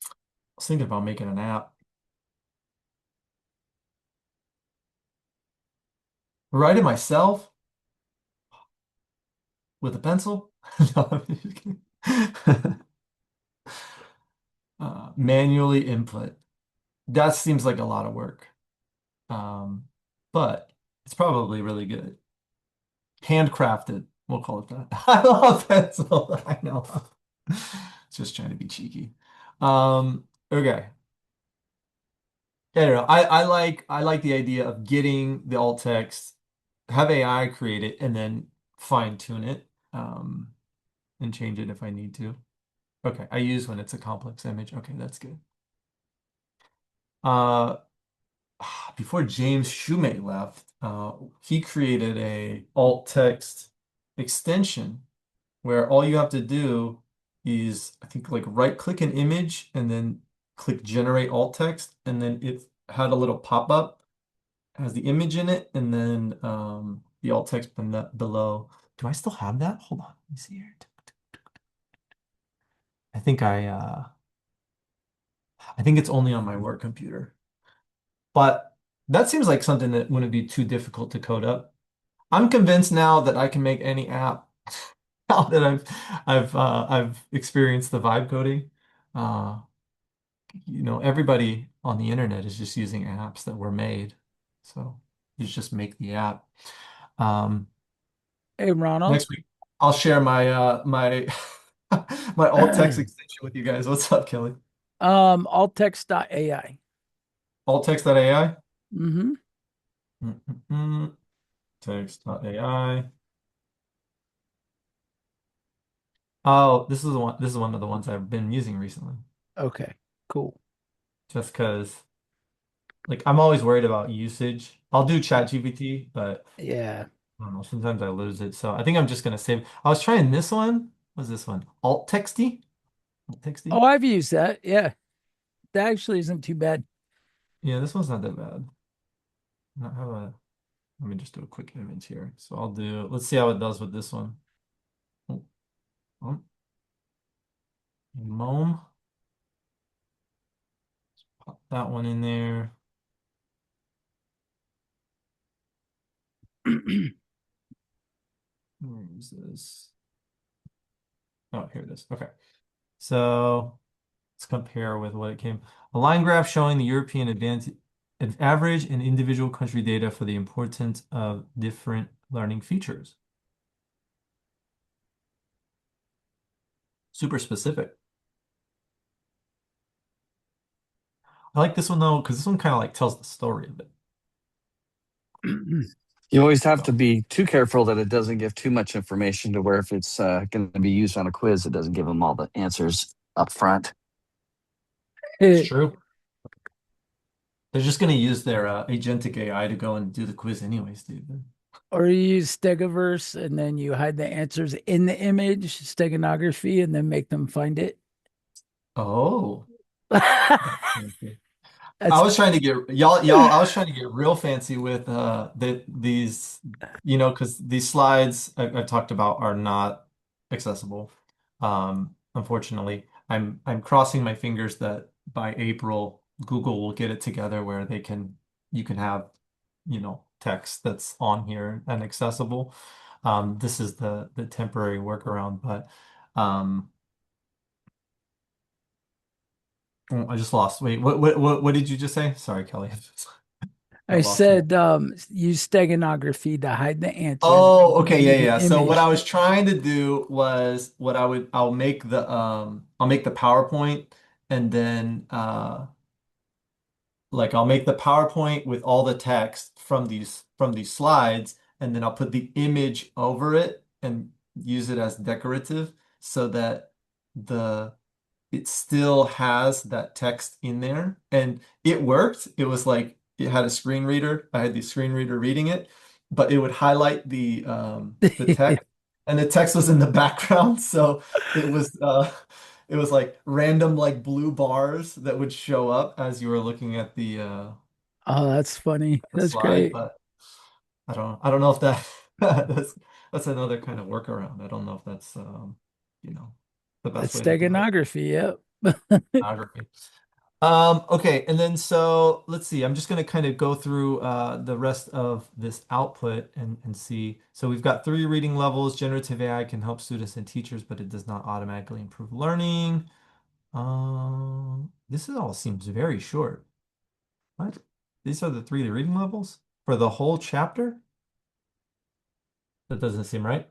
I was thinking about making an app. Write it myself with a pencil? No, I'm just kidding. Manually input. That seems like a lot of work. Um, but it's probably really good. Handcrafted, we'll call it that. I love pencil. I know. Just trying to be cheeky. Okay. I don't know. I like the idea of getting the alt text, have AI create it, and then fine tune it, and change it if I need to. Okay, I use when it's a complex image. Okay, that's good. Uh, Before James Shumate left, he created a alt text extension where all you have to do is, I think, like right click an image and then click generate alt text, and then it had a little pop-up, has the image in it, and then the alt text below. Do I still have that? Hold on, let me see here. I think I think it's only on my work computer. But that seems like something that wouldn't be too difficult to code up. I'm convinced now that I can make any app now that I've experienced the vibe coding. Uh, everybody on the internet is just using apps that were made. So you just make the app. Um, Hey, Ronald. Next week I'll share my my alt text extension with you guys. What's up, Kelly? Alttext.ai. Alttext.ai? Mm-hmm. Mm-mm-mm. Text.ai. Oh, this is the one. This is one of the ones I've been using recently. Okay, cool. Just because, like, I'm always worried about usage. I'll do ChatGPT, but Yeah. I don't know. Sometimes I lose it. So I think I'm just gonna save. I was trying this one. What's this one? Alt Texty? Alt Oh, Texty? I've used that. Yeah. That actually isn't too bad. Yeah, this one's not that bad. Not have a. Let me just do a quick image here. So I'll do. Let's see how it does with this one. Oh, oh, Mome. Pop that one in there. Where is this? Oh, here it is. Okay. So let's compare with what it came. A line graph showing the European advantage, average and individual country data for the importance of different learning features. Super specific. I like this one though, because this one kind of like tells the story of it. You always have to So, be too careful that it doesn't give too much information to where if it's going to be used on a quiz, it doesn't give them all the answers up front. it's true. They're just going to use their agentic AI to go and do the quiz anyways, dude. Or you use Stegoverse and then you hide the answers in the image, steganography, and then make them find it. Oh. I That's was trying to get y'all. I was trying to get real fancy with these, because these slides I've talked about are not accessible. Unfortunately, I'm crossing my fingers that by April Google will get it together where you can have, text that's on here and accessible. This is the temporary workaround, but um, Oh, I just lost. Wait, what did you just say? Sorry, Kelly. I I lost you. said use steganography to hide the answers and Oh, you can okay, yeah, use yeah, an yeah. So what I image. was trying to do was I'll make the PowerPoint and then like I'll make the PowerPoint with all the text from these slides, and then I'll put the image over it and use it as decorative so that the it still has that text in there. And it worked. It was like it had a screen reader. I had the screen reader reading it, but it would highlight the text and the text was in the background. So it was it was like random like blue bars that would show up as you were looking at Oh, that's funny. the That's slide, great. but I don't know if that that's another kind of workaround. I don't know if that's you know the best That's way to do it. steganography. Yep. Geography. Okay, and then so let's see. I'm just going to kind of go through the rest of this output and see. So we've got three reading levels. Generative AI can help students and teachers, but it does not automatically improve learning. This is all seems very short. What? These are the three reading levels for the whole chapter? That doesn't seem right.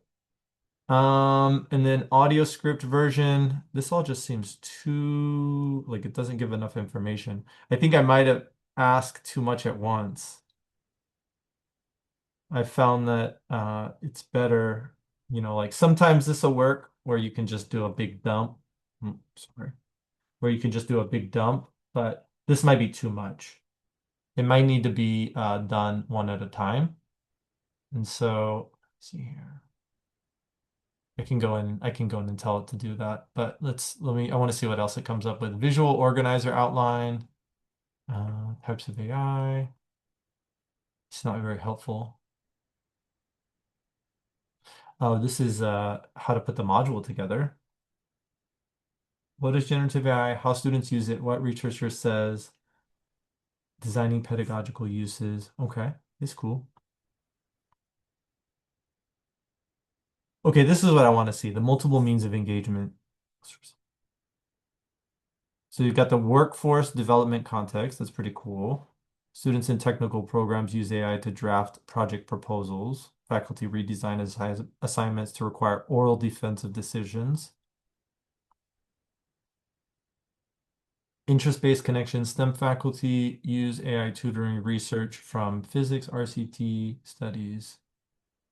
And then audio script version. This all just seems too, like it doesn't give enough information. I think I might have asked too much at once. I found that it's better, like sometimes this will work where you can just do a big dump. Sorry. Where you can just do a big dump, but this might be too much. It might need to be done one at a time. And so, let's see here. I can go in and tell it to do that. But I want to see what else it comes up with. Visual organizer outline, types of AI. It's not very helpful. Oh, this is how to put the module together. What is generative AI? How students use it? What researcher says? Designing pedagogical uses. Okay, it's cool. Okay, this is what I want to see. The multiple means of engagement. So you've got the workforce development context. That's pretty cool. Students in technical programs use AI to draft project proposals. Faculty redesign assignments to require oral defensive decisions. Interest-based connections. STEM faculty use AI tutoring research from physics, RCT studies.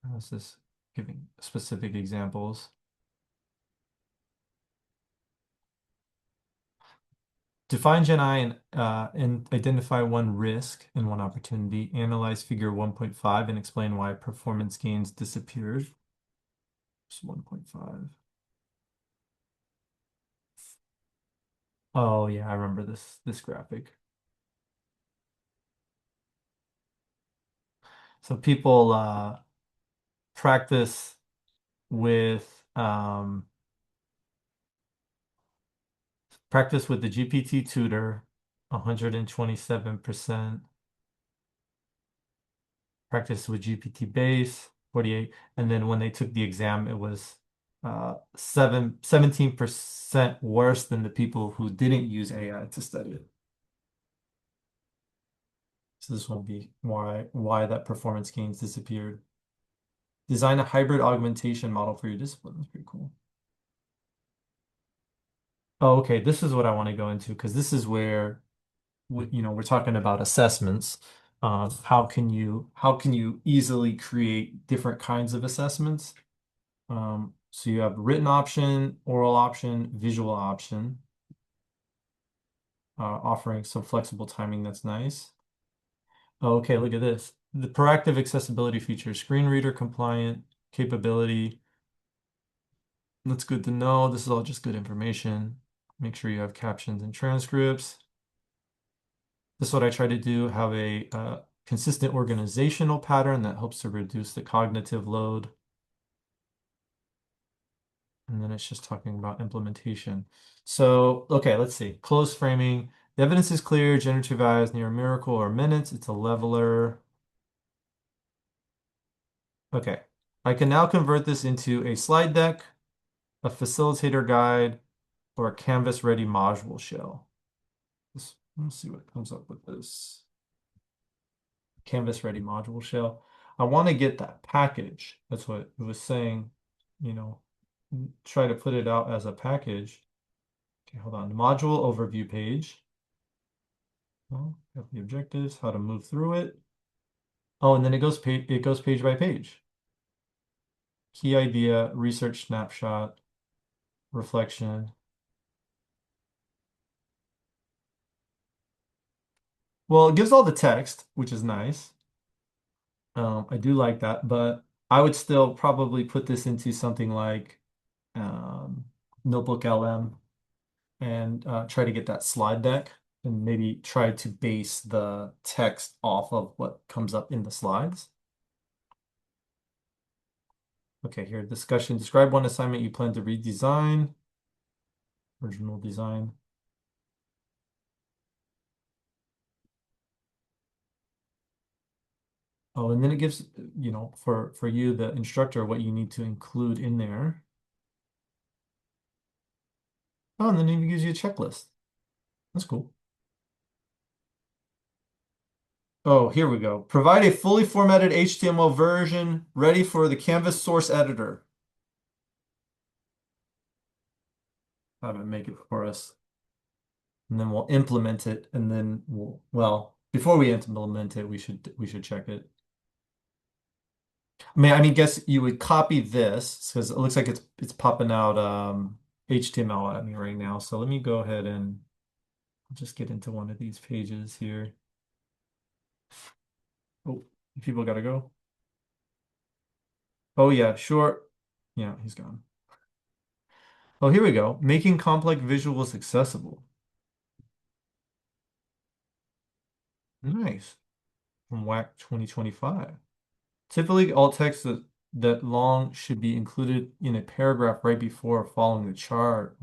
How's this giving specific examples? Define Gen I and identify one risk and one opportunity. Analyze figure 1.5 and explain why performance gains disappeared. Just 1.5. Oh yeah, I remember this graphic. So people practice with the GPT tutor 127%. Practice with GPT base 48, and then when they took the exam, it was 17% worse than the people who didn't use AI to study it. So this will be why that performance gains disappeared. Design a hybrid augmentation model for your discipline. That's pretty cool. Oh, okay. This is what I want to go into because this is where we're talking about assessments. How can you easily create different kinds of assessments? So you have written option, oral option, visual option, offering some flexible timing that's nice. Oh, okay, look at this. The proactive accessibility feature, screen reader compliant capability. That's good to know. This is all just good information. Make sure you have captions and transcripts. This is what I try to do, have a consistent organizational pattern that helps to reduce the cognitive load. And then it's just talking about implementation. So, okay, let's see. Close framing. The evidence is clear. Generative AI is near a miracle or minutes. It's a leveler. Okay. I can now convert this into a slide deck, a facilitator guide, or a Canvas-ready module shell. Let's see what comes up with this. Canvas ready module shell. I want to get that package. That's what it was saying, you know, try to put it out as a package. Okay, hold on. Module overview page. Oh, got the objectives, how to move through it. Oh, and then it goes page by page. Key idea, research snapshot, reflection. Well, it gives all the text, which is nice. I do like that, but I would still probably put this into something like um, Notebook LM and try to get that slide deck and maybe try to base the text off of what comes up in the slides. Okay, here, discussion. Describe one assignment you plan to redesign. Original design. Oh, and then it gives, you know, for you, the instructor, what you need to include in there. Oh, and then it even gives you a checklist. That's cool. Oh, here we go. Provide a fully formatted HTML version ready for the Canvas source editor. Have it make it for us. And then we'll implement it, and then well, before we implement it, we should check it. I mean, guess you would copy this because it looks like it's popping out HTML at me right now. So let me go ahead and just get into one of these pages here. Oh, people gotta go. Oh yeah, sure. Yeah, he's gone. Oh, here we go. Making complex visuals accessible. Nice. From WAC 2025. Typically, alt text that long should be included in a paragraph right before following the chart.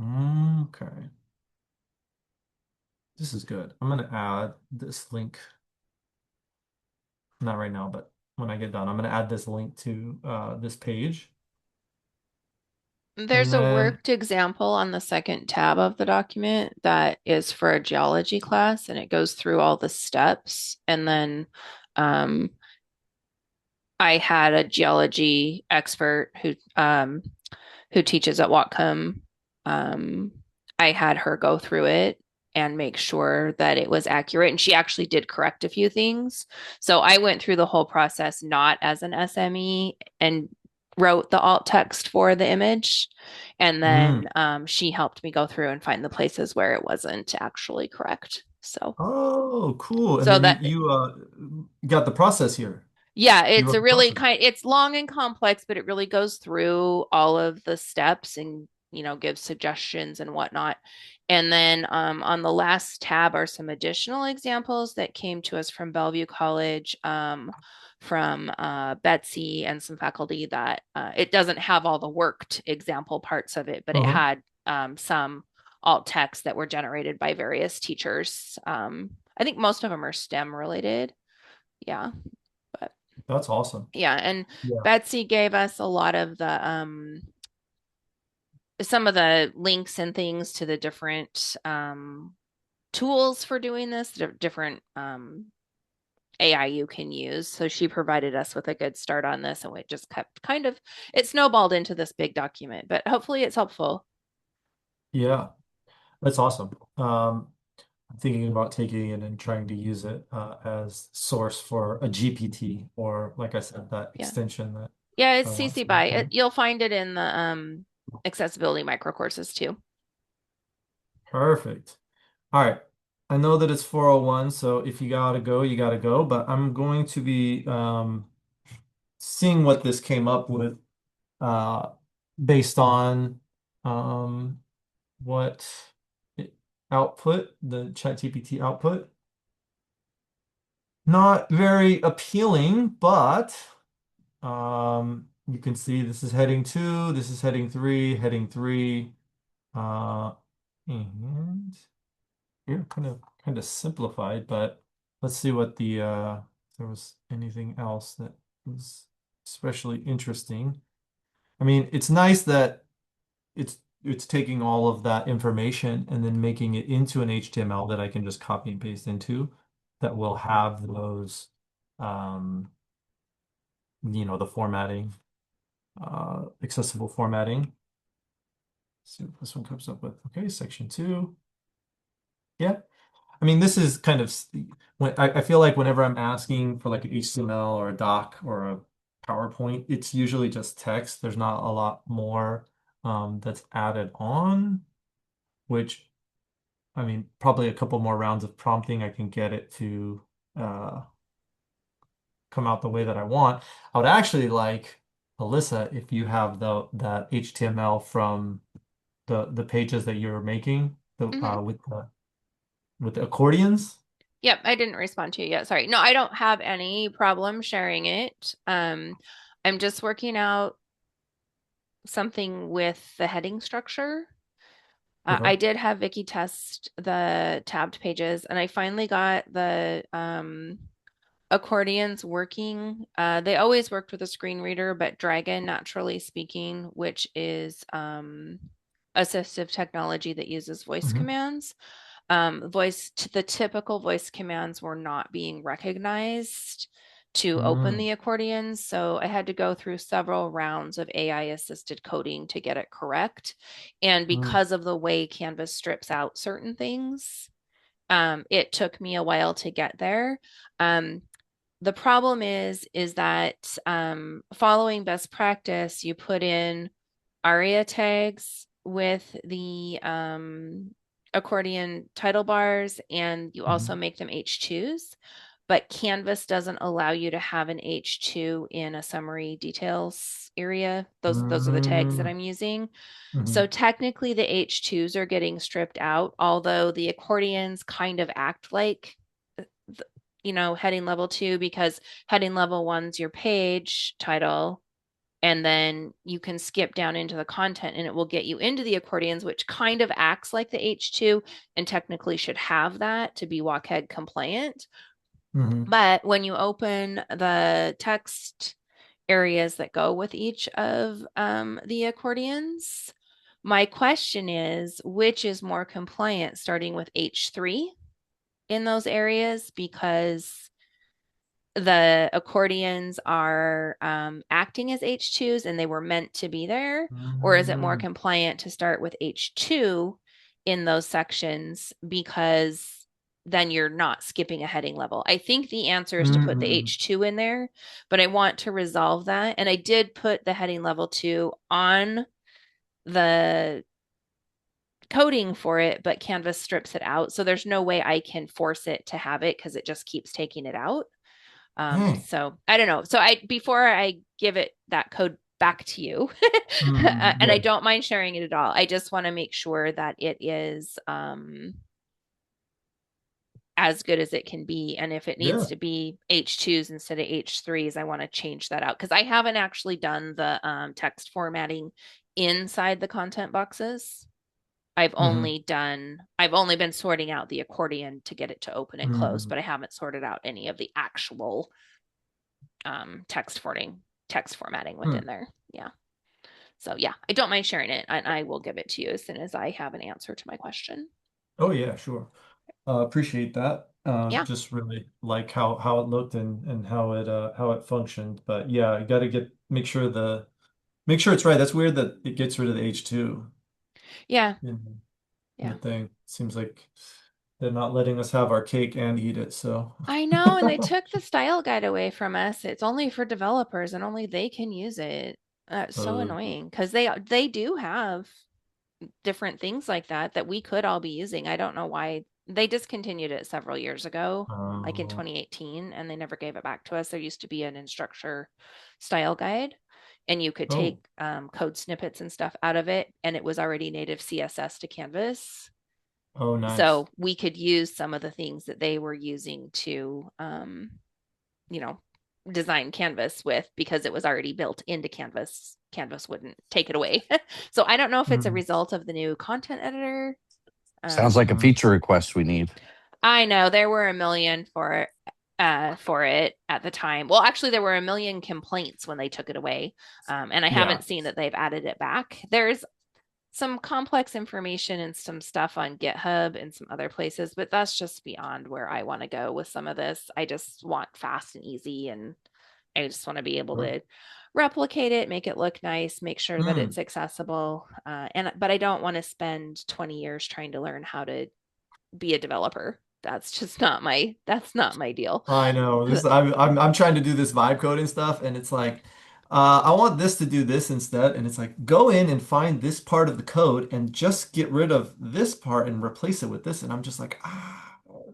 Okay. This is good. I'm going to add this link. Not right now, but when I get done, I'm going to add this link to this page. And There's a then, worked example on the second tab of the document that is for a geology class, and it goes through all the steps. And then um, I had a geology expert who teaches at Whatcom. Um, I had her go through it and make sure that it was accurate. And she actually did correct a few things. So I went through the whole process not as an SME and wrote the alt text for the image. And then she helped me go through and find the places where it wasn't actually correct. So, oh, cool. And so then that you got the process here. yeah, You it's wrote a the really process. kind, it's long and complex, but it really goes through all of the steps and, gives suggestions and whatnot. And then on the last tab are some additional examples that came to us from Bellevue College, from Betsy and some faculty that it doesn't have all the worked example parts of it, but it Uh-huh. had some alt text that were generated by various teachers. I think most of them are STEM related. Yeah. But That's awesome. yeah, and Yeah. Betsy gave us a lot of the some of the links and things to the different tools for doing this, different AI you can use. So she provided us with a good start on this, and it just kept it snowballed into this big document, but hopefully it's helpful. Yeah. That's awesome. I'm thinking about taking it and trying to use it as source for a GPT or, like I said, that Yeah. extension that Yeah, I it's want CC to BY. implement. You'll find it in the accessibility micro courses too. Perfect. All right. I know that it's 4:01, so if you gotta go, you gotta go, but I'm going to be seeing what this came up with uh, based on um, what output, the ChatGPT output. Not very appealing, but you can see this is heading 2, this is heading 3, heading 3, uh, and here kind of simplified, but let's see what the if there was anything else that was especially interesting. I mean, it's nice that it's it's taking all of that information and then making it into an HTML that I can just copy and paste into that will have those, um, the formatting, accessible formatting. Let's see what this one comes up with. Okay, section 2. Yeah. I mean, this is kind of when I feel like whenever I'm asking for like an HTML or a doc or a PowerPoint, it's usually just text. There's not a lot more that's added on, which I mean, probably a couple more rounds of prompting, I can get it to uh, come out the way that I want. I would actually like, Alyssa, if you have that HTML from the pages that you're making Mhm. with the accordions. Yep, I didn't respond to you yet. Sorry. No, I don't have any problem sharing it. I'm just working out something with the heading structure. Okay. I did have Vicky test the tabbed pages, and I finally got the accordions working. They always worked with a screen reader, but Dragon, naturally speaking, which is assistive technology that uses voice Hmm. commands, the typical voice commands were not being recognized to open Mm, the accordions. So I had to go through several rounds of AI assisted coding to get it correct. And mm, because of the way Canvas strips out certain things, it took me a while to get there. Um, the problem is that following best practice, you put in ARIA tags with the accordion title bars, and you also mhm, make them H2s. But Canvas doesn't allow you to have an H2 in a summary details area. Those are the tags that mm, I'm using. So mhm, technically the H2s are getting stripped out, although the accordions kind of act like heading level 2, because heading level 1's your page title, and then you can skip down into the content and it will get you into the accordions, which kind of acts like the H2 and technically should have that to be WCAG compliant. mhm, But when you open the text areas that go with each of the accordions, my question is, which is more compliant, starting with H3 in those areas? Because the accordions are acting as H2s and they were meant to be there? Or is it more mm, compliant to start with H2 in those sections, because then you're not skipping a heading level? I think the answer is to put the mm, H2 in there, but I want to resolve that. And I did put the heading level 2 on the coding for it, but Canvas strips it out. So there's no way I can force it to have it because it just keeps taking it out. dang. So I don't know. So before I give it that code back to you, and I Yeah. don't mind sharing it at all, I just want to make sure that it is as good as it can be. And if it needs Yeah. to be H2s instead of H3s, I want to change that out, because I haven't actually done the text formatting inside the content boxes. Hmm. I've only been sorting out the accordion to get it to open and close, Hmm. but I haven't sorted out any of the actual text formatting within there. Yeah. So yeah, I don't mind sharing it, and I will give it to you as soon as I have an answer to my question. Oh yeah, sure. Appreciate that. Yeah. Just really like how it looked and how it functioned. But yeah, I gotta make sure it's right. That's weird that it gets rid of the H2 Yeah. in the Yeah. thing. Seems like they're not letting us have our cake and eat it, so. I know, and they took the style guide away from us. It's only for developers and only they can use it. That's so Uh, annoying, because they do have different things like that we could all be using. I don't know why they discontinued it several years ago, like in uh, 2018, and they never gave it back to us. There used to be an instructor style guide, and you could oh, take code snippets and stuff out of it, and it was already native CSS to Canvas. oh, nice. So we could use some of the things that they were using to, you know, design Canvas with, because it was already built into Canvas. Canvas wouldn't take it away. So I don't know if it's a Mm, result of the new content editor. Sounds like a Um, mm, feature request we need. I know there were a million for it at the time. Well, actually, there were a million complaints when they took it away, and I yeah. haven't seen that they've added it back. There's some complex information and some stuff on GitHub and some other places, but that's just beyond where I want to go with some of this. I just want fast and easy, and I just want to be able to replicate it, make it look nice, make sure that it's accessible. But I don't want to spend 20 years trying to learn how to be a developer. That's just not my deal. I know this. I'm trying to do this vibe coding stuff, and it's like, I want this to do this instead, and it's like go in and find this part of the code and just get rid of this part and replace it with this, and I'm just like,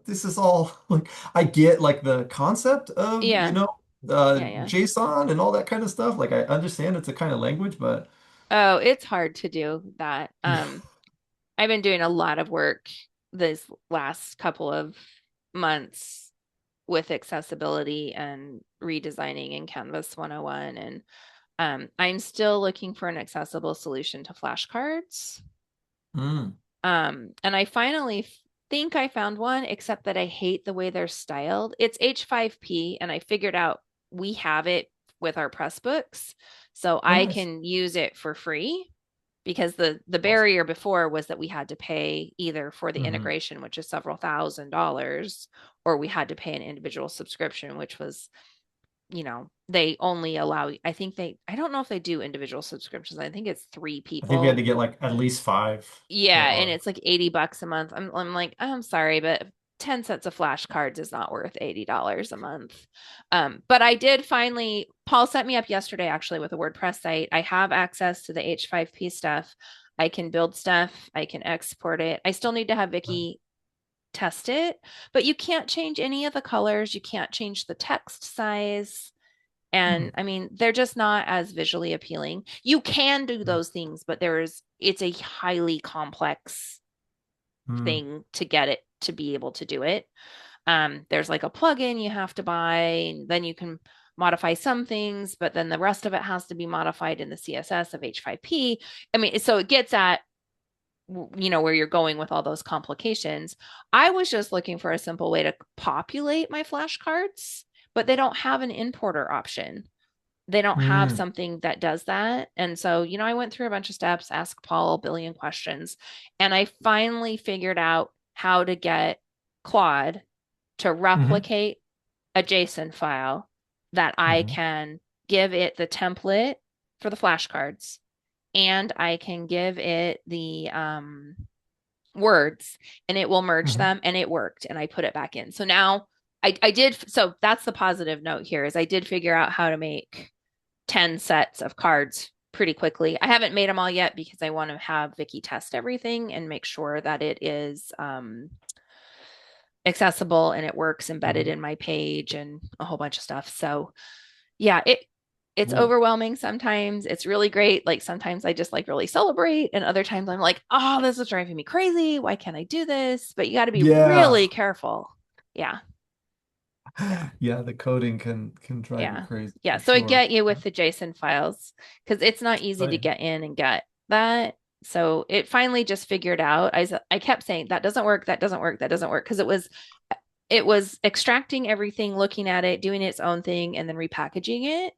this is all like I get like the concept of Yeah. Yeah. JSON and all that kind of stuff. Like I understand it's a kind of language, but Oh, it's hard to do that. I've been doing a lot of work this last couple of months with accessibility and redesigning in Canvas 101. And I'm still looking for an accessible solution to flashcards. mm, And I finally think I found one, except that I hate the way they're styled. It's H5P, and I figured out we have it with our press books. So oh I nice. can use it for free, because the barrier before was that we had to pay either for the Hmm. integration, which is several $1,000s, or we had to pay an individual subscription, which was, they only allow, I don't know if they do individual subscriptions. I think it's 3 I think we had people. to get like at least five. Yeah, and Or it's like $80 a month. I'm like, I'm sorry, but 10 sets of flashcards is not worth $80 a month. But I did finally, Paul set me up yesterday actually with a WordPress site. I have access to the H5P stuff. I can build stuff, I can export it. I still need to have Vicky test it, but you can't change any of the colors. You can't change the text size. And I mean, they're just not as visually appealing. You can do those things, but it's a highly complex mm, thing to get it to be able to do it. There's like a plugin you have to buy, and then you can modify some things, but then the rest of it has to be modified in the CSS of H5P. I mean, so it gets at where you're going with all those complications. I was just looking for a simple way to populate my flashcards, but they don't have an importer option. They don't have mm, something that does that. And so, I went through a bunch of steps, asked Paul a billion questions, and I finally figured out how to get Claude to hmm replicate a JSON file that I hmm can give it the template for the flashcards, and I can give it the words, and it will merge hmm them, and it worked, and I put it back in. So now I did, so that's the positive note here, is I did figure out how to make 10 sets of cards pretty quickly. I haven't made them all yet because I want to have Vicky test everything and make sure that it is accessible and it works embedded hmm in my page and a whole bunch of stuff. So yeah, it's Cool. overwhelming sometimes. It's really great. Like sometimes I just like really celebrate, and other times I'm like, oh, this is driving me crazy. Why can't I do this? But you got to be Yeah. really careful. Yeah. Yeah. Yeah, the coding can drive you Yeah. crazy Yeah. for So I sure. get you with the JSON files, because it's not easy to Right. get in and get that. So it finally just figured out. I kept saying that doesn't work, that doesn't work, that doesn't work, because it was extracting everything, looking at it, doing its own thing, and then repackaging it.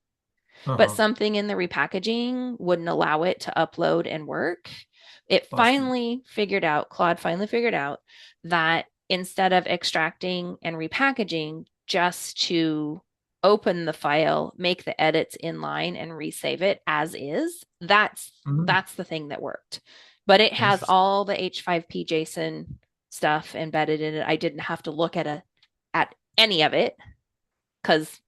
But Uh-huh. something in the repackaging wouldn't allow it to upload and work. Busted. Claude finally figured out that instead of extracting and repackaging, just to open the file, make the edits in line, and resave it as is, Mm, that's the thing that worked. But it has interesting. all the H5P JSON stuff embedded in it. I didn't have to look at any of it because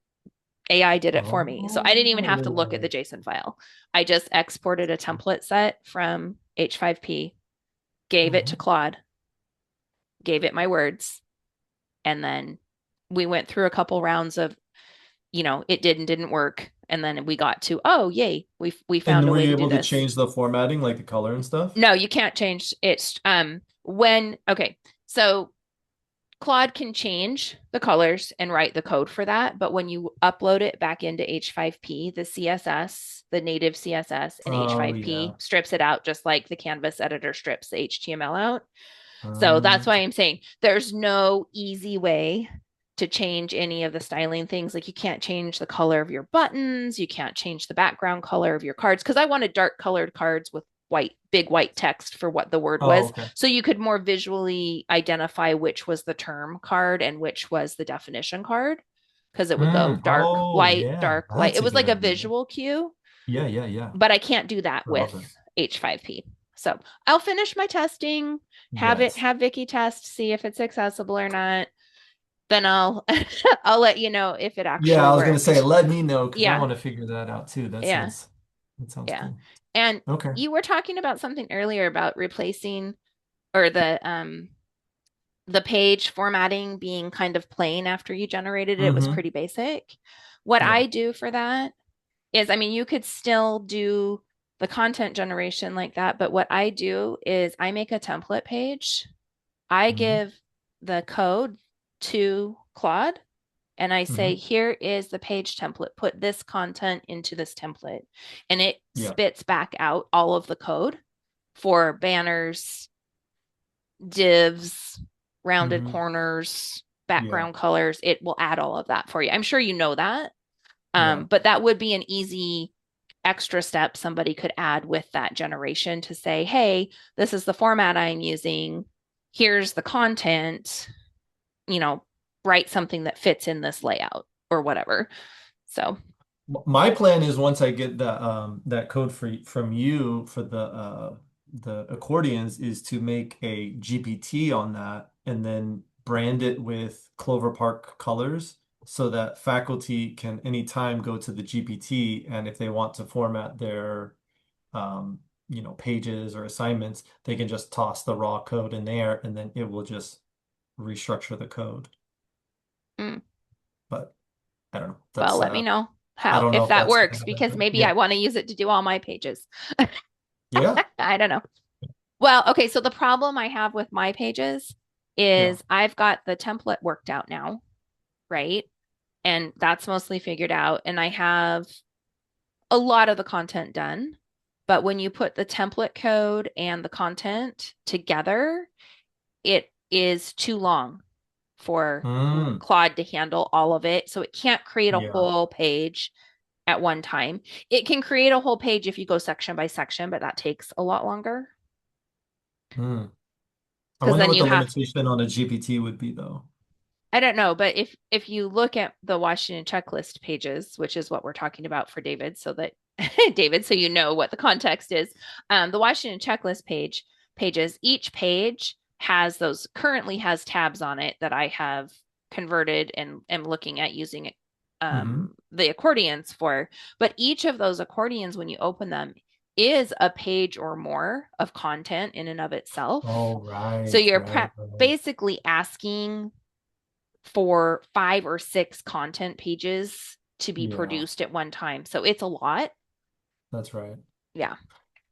AI did it for me. So I didn't even have to look at the Oh. JSON file. I just exported a template set from H5P, gave it to Mhm. Claude, gave it my words, and then we went through a couple rounds of, it didn't work. And then we got to, oh, yay, we found And a were way you to do able to this. change the formatting, like the color and stuff? No, you can't change it. Okay. So Claude can change the colors and write the code for that, but when you upload it back into H5P, the CSS, the native CSS in Oh yeah. H5P strips it out just like the Canvas editor strips the HTML out. So that's Um, why I'm saying there's no easy way to change any of the styling things. Like you can't change the color of your buttons, you can't change the background color of your cards, because I wanted dark colored cards with big white text for what the word Oh, was. okay. So you could more visually identify which was the term card and which was the definition card, because it would go Oh, yeah, dark, light. that's It a was good like a idea. visual cue, Yeah, yeah, yeah. but I can't do that I with love it. H5P. So I'll finish my testing, Yes. have Vicky test, see if it's accessible or not. Then I'll I'll let you know if it Yeah, actually I was gonna say, worked. let me know because I Yeah, want to figure that out too. yeah, That sounds yeah. cool. And Okay. you were talking about something earlier about replacing or the page formatting being kind of plain after you generated it. It was Mm-hmm. pretty basic. What Yeah. I do for that is, I mean, you could still do the content generation like that, but what I do is I make a template page. I Mm-hmm. give the code to Claude and I say, Mm-hmm. here is the page template. Put this content into this template. And it Yeah. spits back out all of the code for banners, divs, rounded Mm-hmm. corners, Yeah. background colors. It will add all of that for you. I'm sure you know that. Yeah. But that would be an easy extra step somebody could add with that generation to say, hey, this is the format I'm using. Here's the content, you know, write something that fits in this layout or whatever. So, My plan is once I get that code from you for the accordions is to make a GPT on that and then brand it with Clover Park colors so that faculty can anytime go to the GPT and if they want to format their pages or assignments, they can just toss the raw code in there and then it will just restructure the code. mm, But I don't know. well, let me know I how, don't know if if that that's works, gonna because happen. maybe I Yeah. want to use it to do all my pages. Yeah. I don't know. Well, okay, so the problem I have with my pages Yeah. is I've got the template worked out now, right? And that's mostly figured out. And I have a lot of the content done. But when you put the template code and the content together, it is too long for Mm, Claude to handle all of it. So it can't create a yeah. whole page at one time. It can create a whole page if you go section by section, but that takes a lot longer Mm. I because wonder then what you the have, limitation on a GPT would be though. I don't know, but if you look at the Washington checklist pages, which is what we're talking about for David, so that David, so you know what the context is, the Washington checklist pages, each page has those currently has tabs on it that I have converted and am looking at using it, Hmm. the accordions for. But each of those accordions, when you open them, is a page or more of content in and of itself. Oh, So right, you're right, right. basically asking for 5 or 6 content pages to be Yeah, produced at one time. So it's a lot. that's right. Yeah.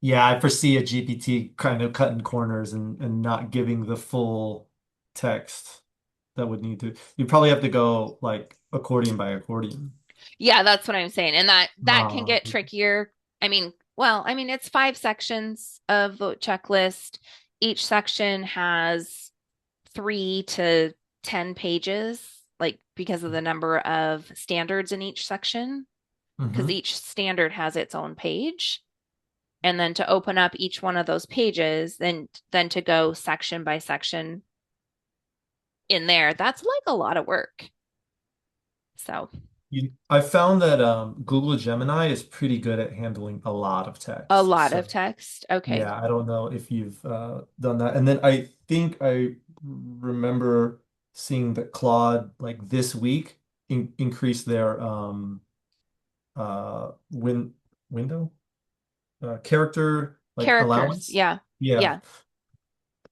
Yeah, I foresee a GPT kind of cutting corners and not giving the full text that would need to. You probably have to go like accordion by accordion. Yeah, that's what I'm saying. And that can Ah, get trickier. I mean, well, I mean, it's 5 sections of the checklist. Each section has 3 to 10 pages, like because of the number of standards in each section, because hmm. each standard has its own page. And then to open up each one of those pages, then to go section by section in there, that's like a lot of work. So I found that Google Gemini is pretty good at handling a lot of a text. lot of So text. Okay. yeah, I don't know if you've done that. And then I think I remember seeing that Claude like this week increased their window character like Characters. allowance. Yeah. Yeah. Yeah.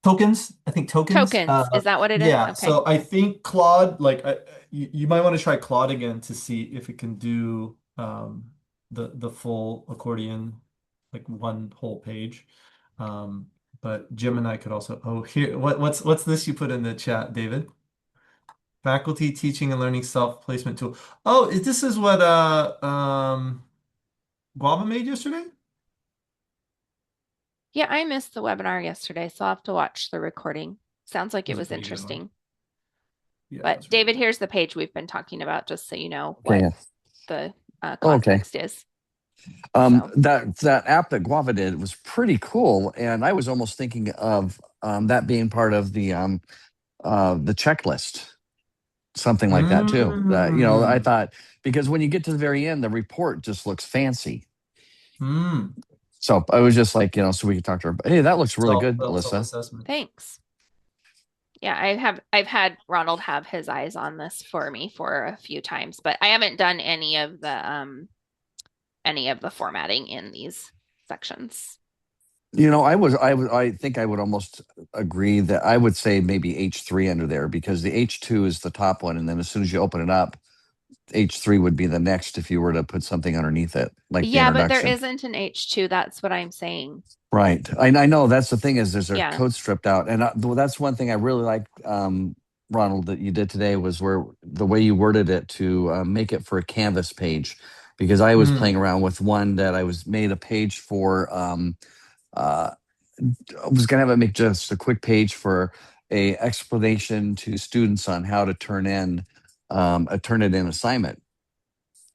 Tokens, I think tokens. Tokens. Is that what it is? Yeah, Okay. so I think Claude, like you might want to try Claude again to see if it can do the full accordion, like one whole page. Um, but Gemini could also. Oh, here, what's this you put in the chat, David? Faculty teaching and learning self-placement tool. Oh, this is what Guava made yesterday? Yeah, I missed the webinar yesterday, so I'll have to watch the recording. Sounds like it That's a was pretty good one. interesting. Yeah, But that's really David, good. here's the page we've been talking about, just so you know Okay, what yeah. the Okay. context is. That app that Guava did was pretty cool, and I was almost thinking of that being part of the checklist, something like that too. I Mm. thought, because when you get to the very end, the report just looks fancy. Mm. So I was just like, so we could talk to her. Hey, that looks really good, Alyssa. Self-assessment. Thanks. Yeah, I've had Ronald have his eyes on this for me for a few times, but I haven't done any of the formatting in these sections. I think I would almost agree that I would say maybe H3 under there, because the H2 is the top one, and then as soon as you open it up, H3 would be the next if you were to put something underneath it, like the Yeah, but there introduction. isn't an H2. That's what I'm saying. Right. I know that's the thing, is there's a Yeah. code stripped out. And that's one thing I really like, Ronald, that you did today, was where the way you worded it to make it for a Canvas page, because I was playing around with one that I was made a page for. I was going to have it make just a quick page for a explanation to students on how to turn in a Turnitin assignment.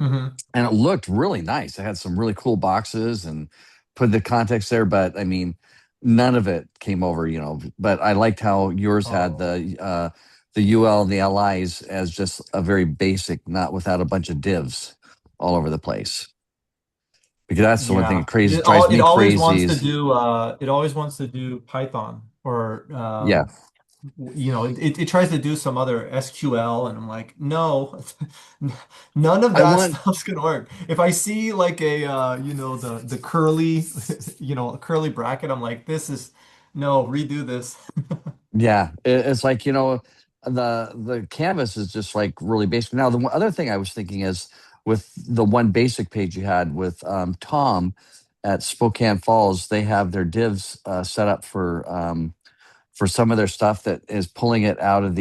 Mm-hmm. And it looked really nice. It had some really cool boxes and put the context there, but I mean, none of it came over, But I liked how yours had the UL and the LIs as just a very basic, not without a bunch of divs all over the place. Because that's the one thing Yeah. that drives me It always crazy wants to is, do it always wants to do Python or yeah. it tries to do some other SQL, and I'm like, no, none of I that want stuff's gonna work. If I see like a the curly a curly bracket, I'm like, this is no, redo this. Yeah, it's like, the canvas is just like really basic. Now, the other thing I was thinking is, with the one basic page you had with Tom at Spokane Falls, they have their divs set up for some of their stuff that is pulling it out of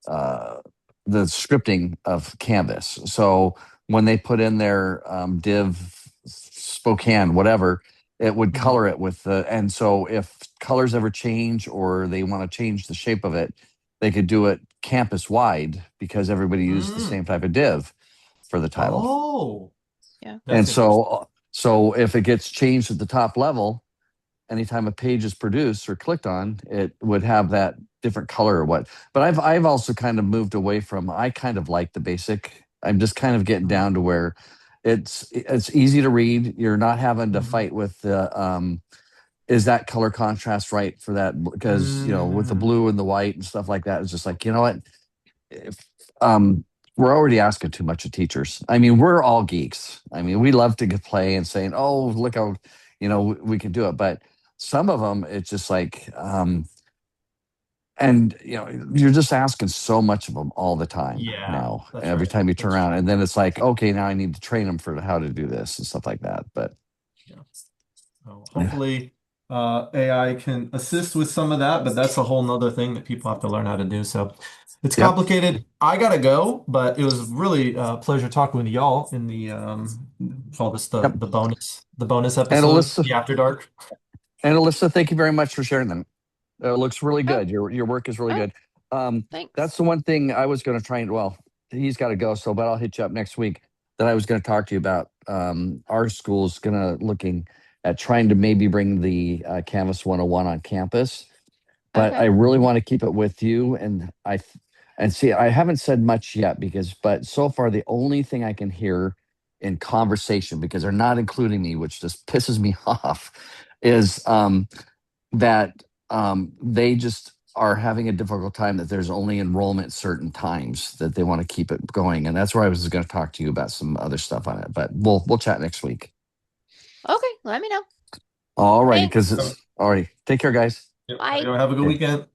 uh, the scripting of Canvas. So when they put in their div Spokane, whatever, it would Mhm. color it with and so if colors ever change or they want to change the shape of it, they could do it campus wide, because everybody used the Mm. same type of div for the title. Oh, Yeah. And that's interesting. so if it gets changed at the top level, anytime a page is produced or clicked on, it would have that different color or what. But I've also kind of moved away from. I kind of like the basic. I'm just kind of getting down to where it's easy to read. You're not having to Mhm. fight with the is that color contrast right for that, because with the Mm. blue and the white and stuff like that, it's just like, what, if um we're already asking too much of teachers. I mean, we're all geeks. I mean, we love to play and saying, oh, look how we can do it. But some of them, it's just like and you're just asking so much of them all the time Yeah, now, that's every right. time you turn That's around, true. and then it's like, okay, now I need to train them for how to do this and stuff like that. But Yeah. So hopefully AI can assist with some of that, but that's a whole nother thing that people have to learn how to do. So it's yep, complicated. I gotta go, but it was really a pleasure talking with y'all in the call this yep. the bonus And episode, Alyssa, the After Dark. thank you very much for sharing them. It looks really Oh, good. Your work is really oh, good. Um, that's thanks. the one thing I was going to try and, well, he's got to go, so but I'll hit you up next week. That I was going to talk to you about. Our school's going to looking at trying to maybe bring the Canvas 101 on campus, but I Okay. really want to keep it with you. And see, I haven't said much yet, but so far the only thing I can hear in conversation, because they're not including me, which just pisses me off, is that they just are having a difficult time, that there's only enrollment certain times that they want to keep it going. And that's where I was going to talk to you about some other stuff on it, but we'll chat next week. Okay. Let me know. All righty, because Thanks. it's all righty. Take care, guys. Yep. Bye. Have a good Okay. weekend.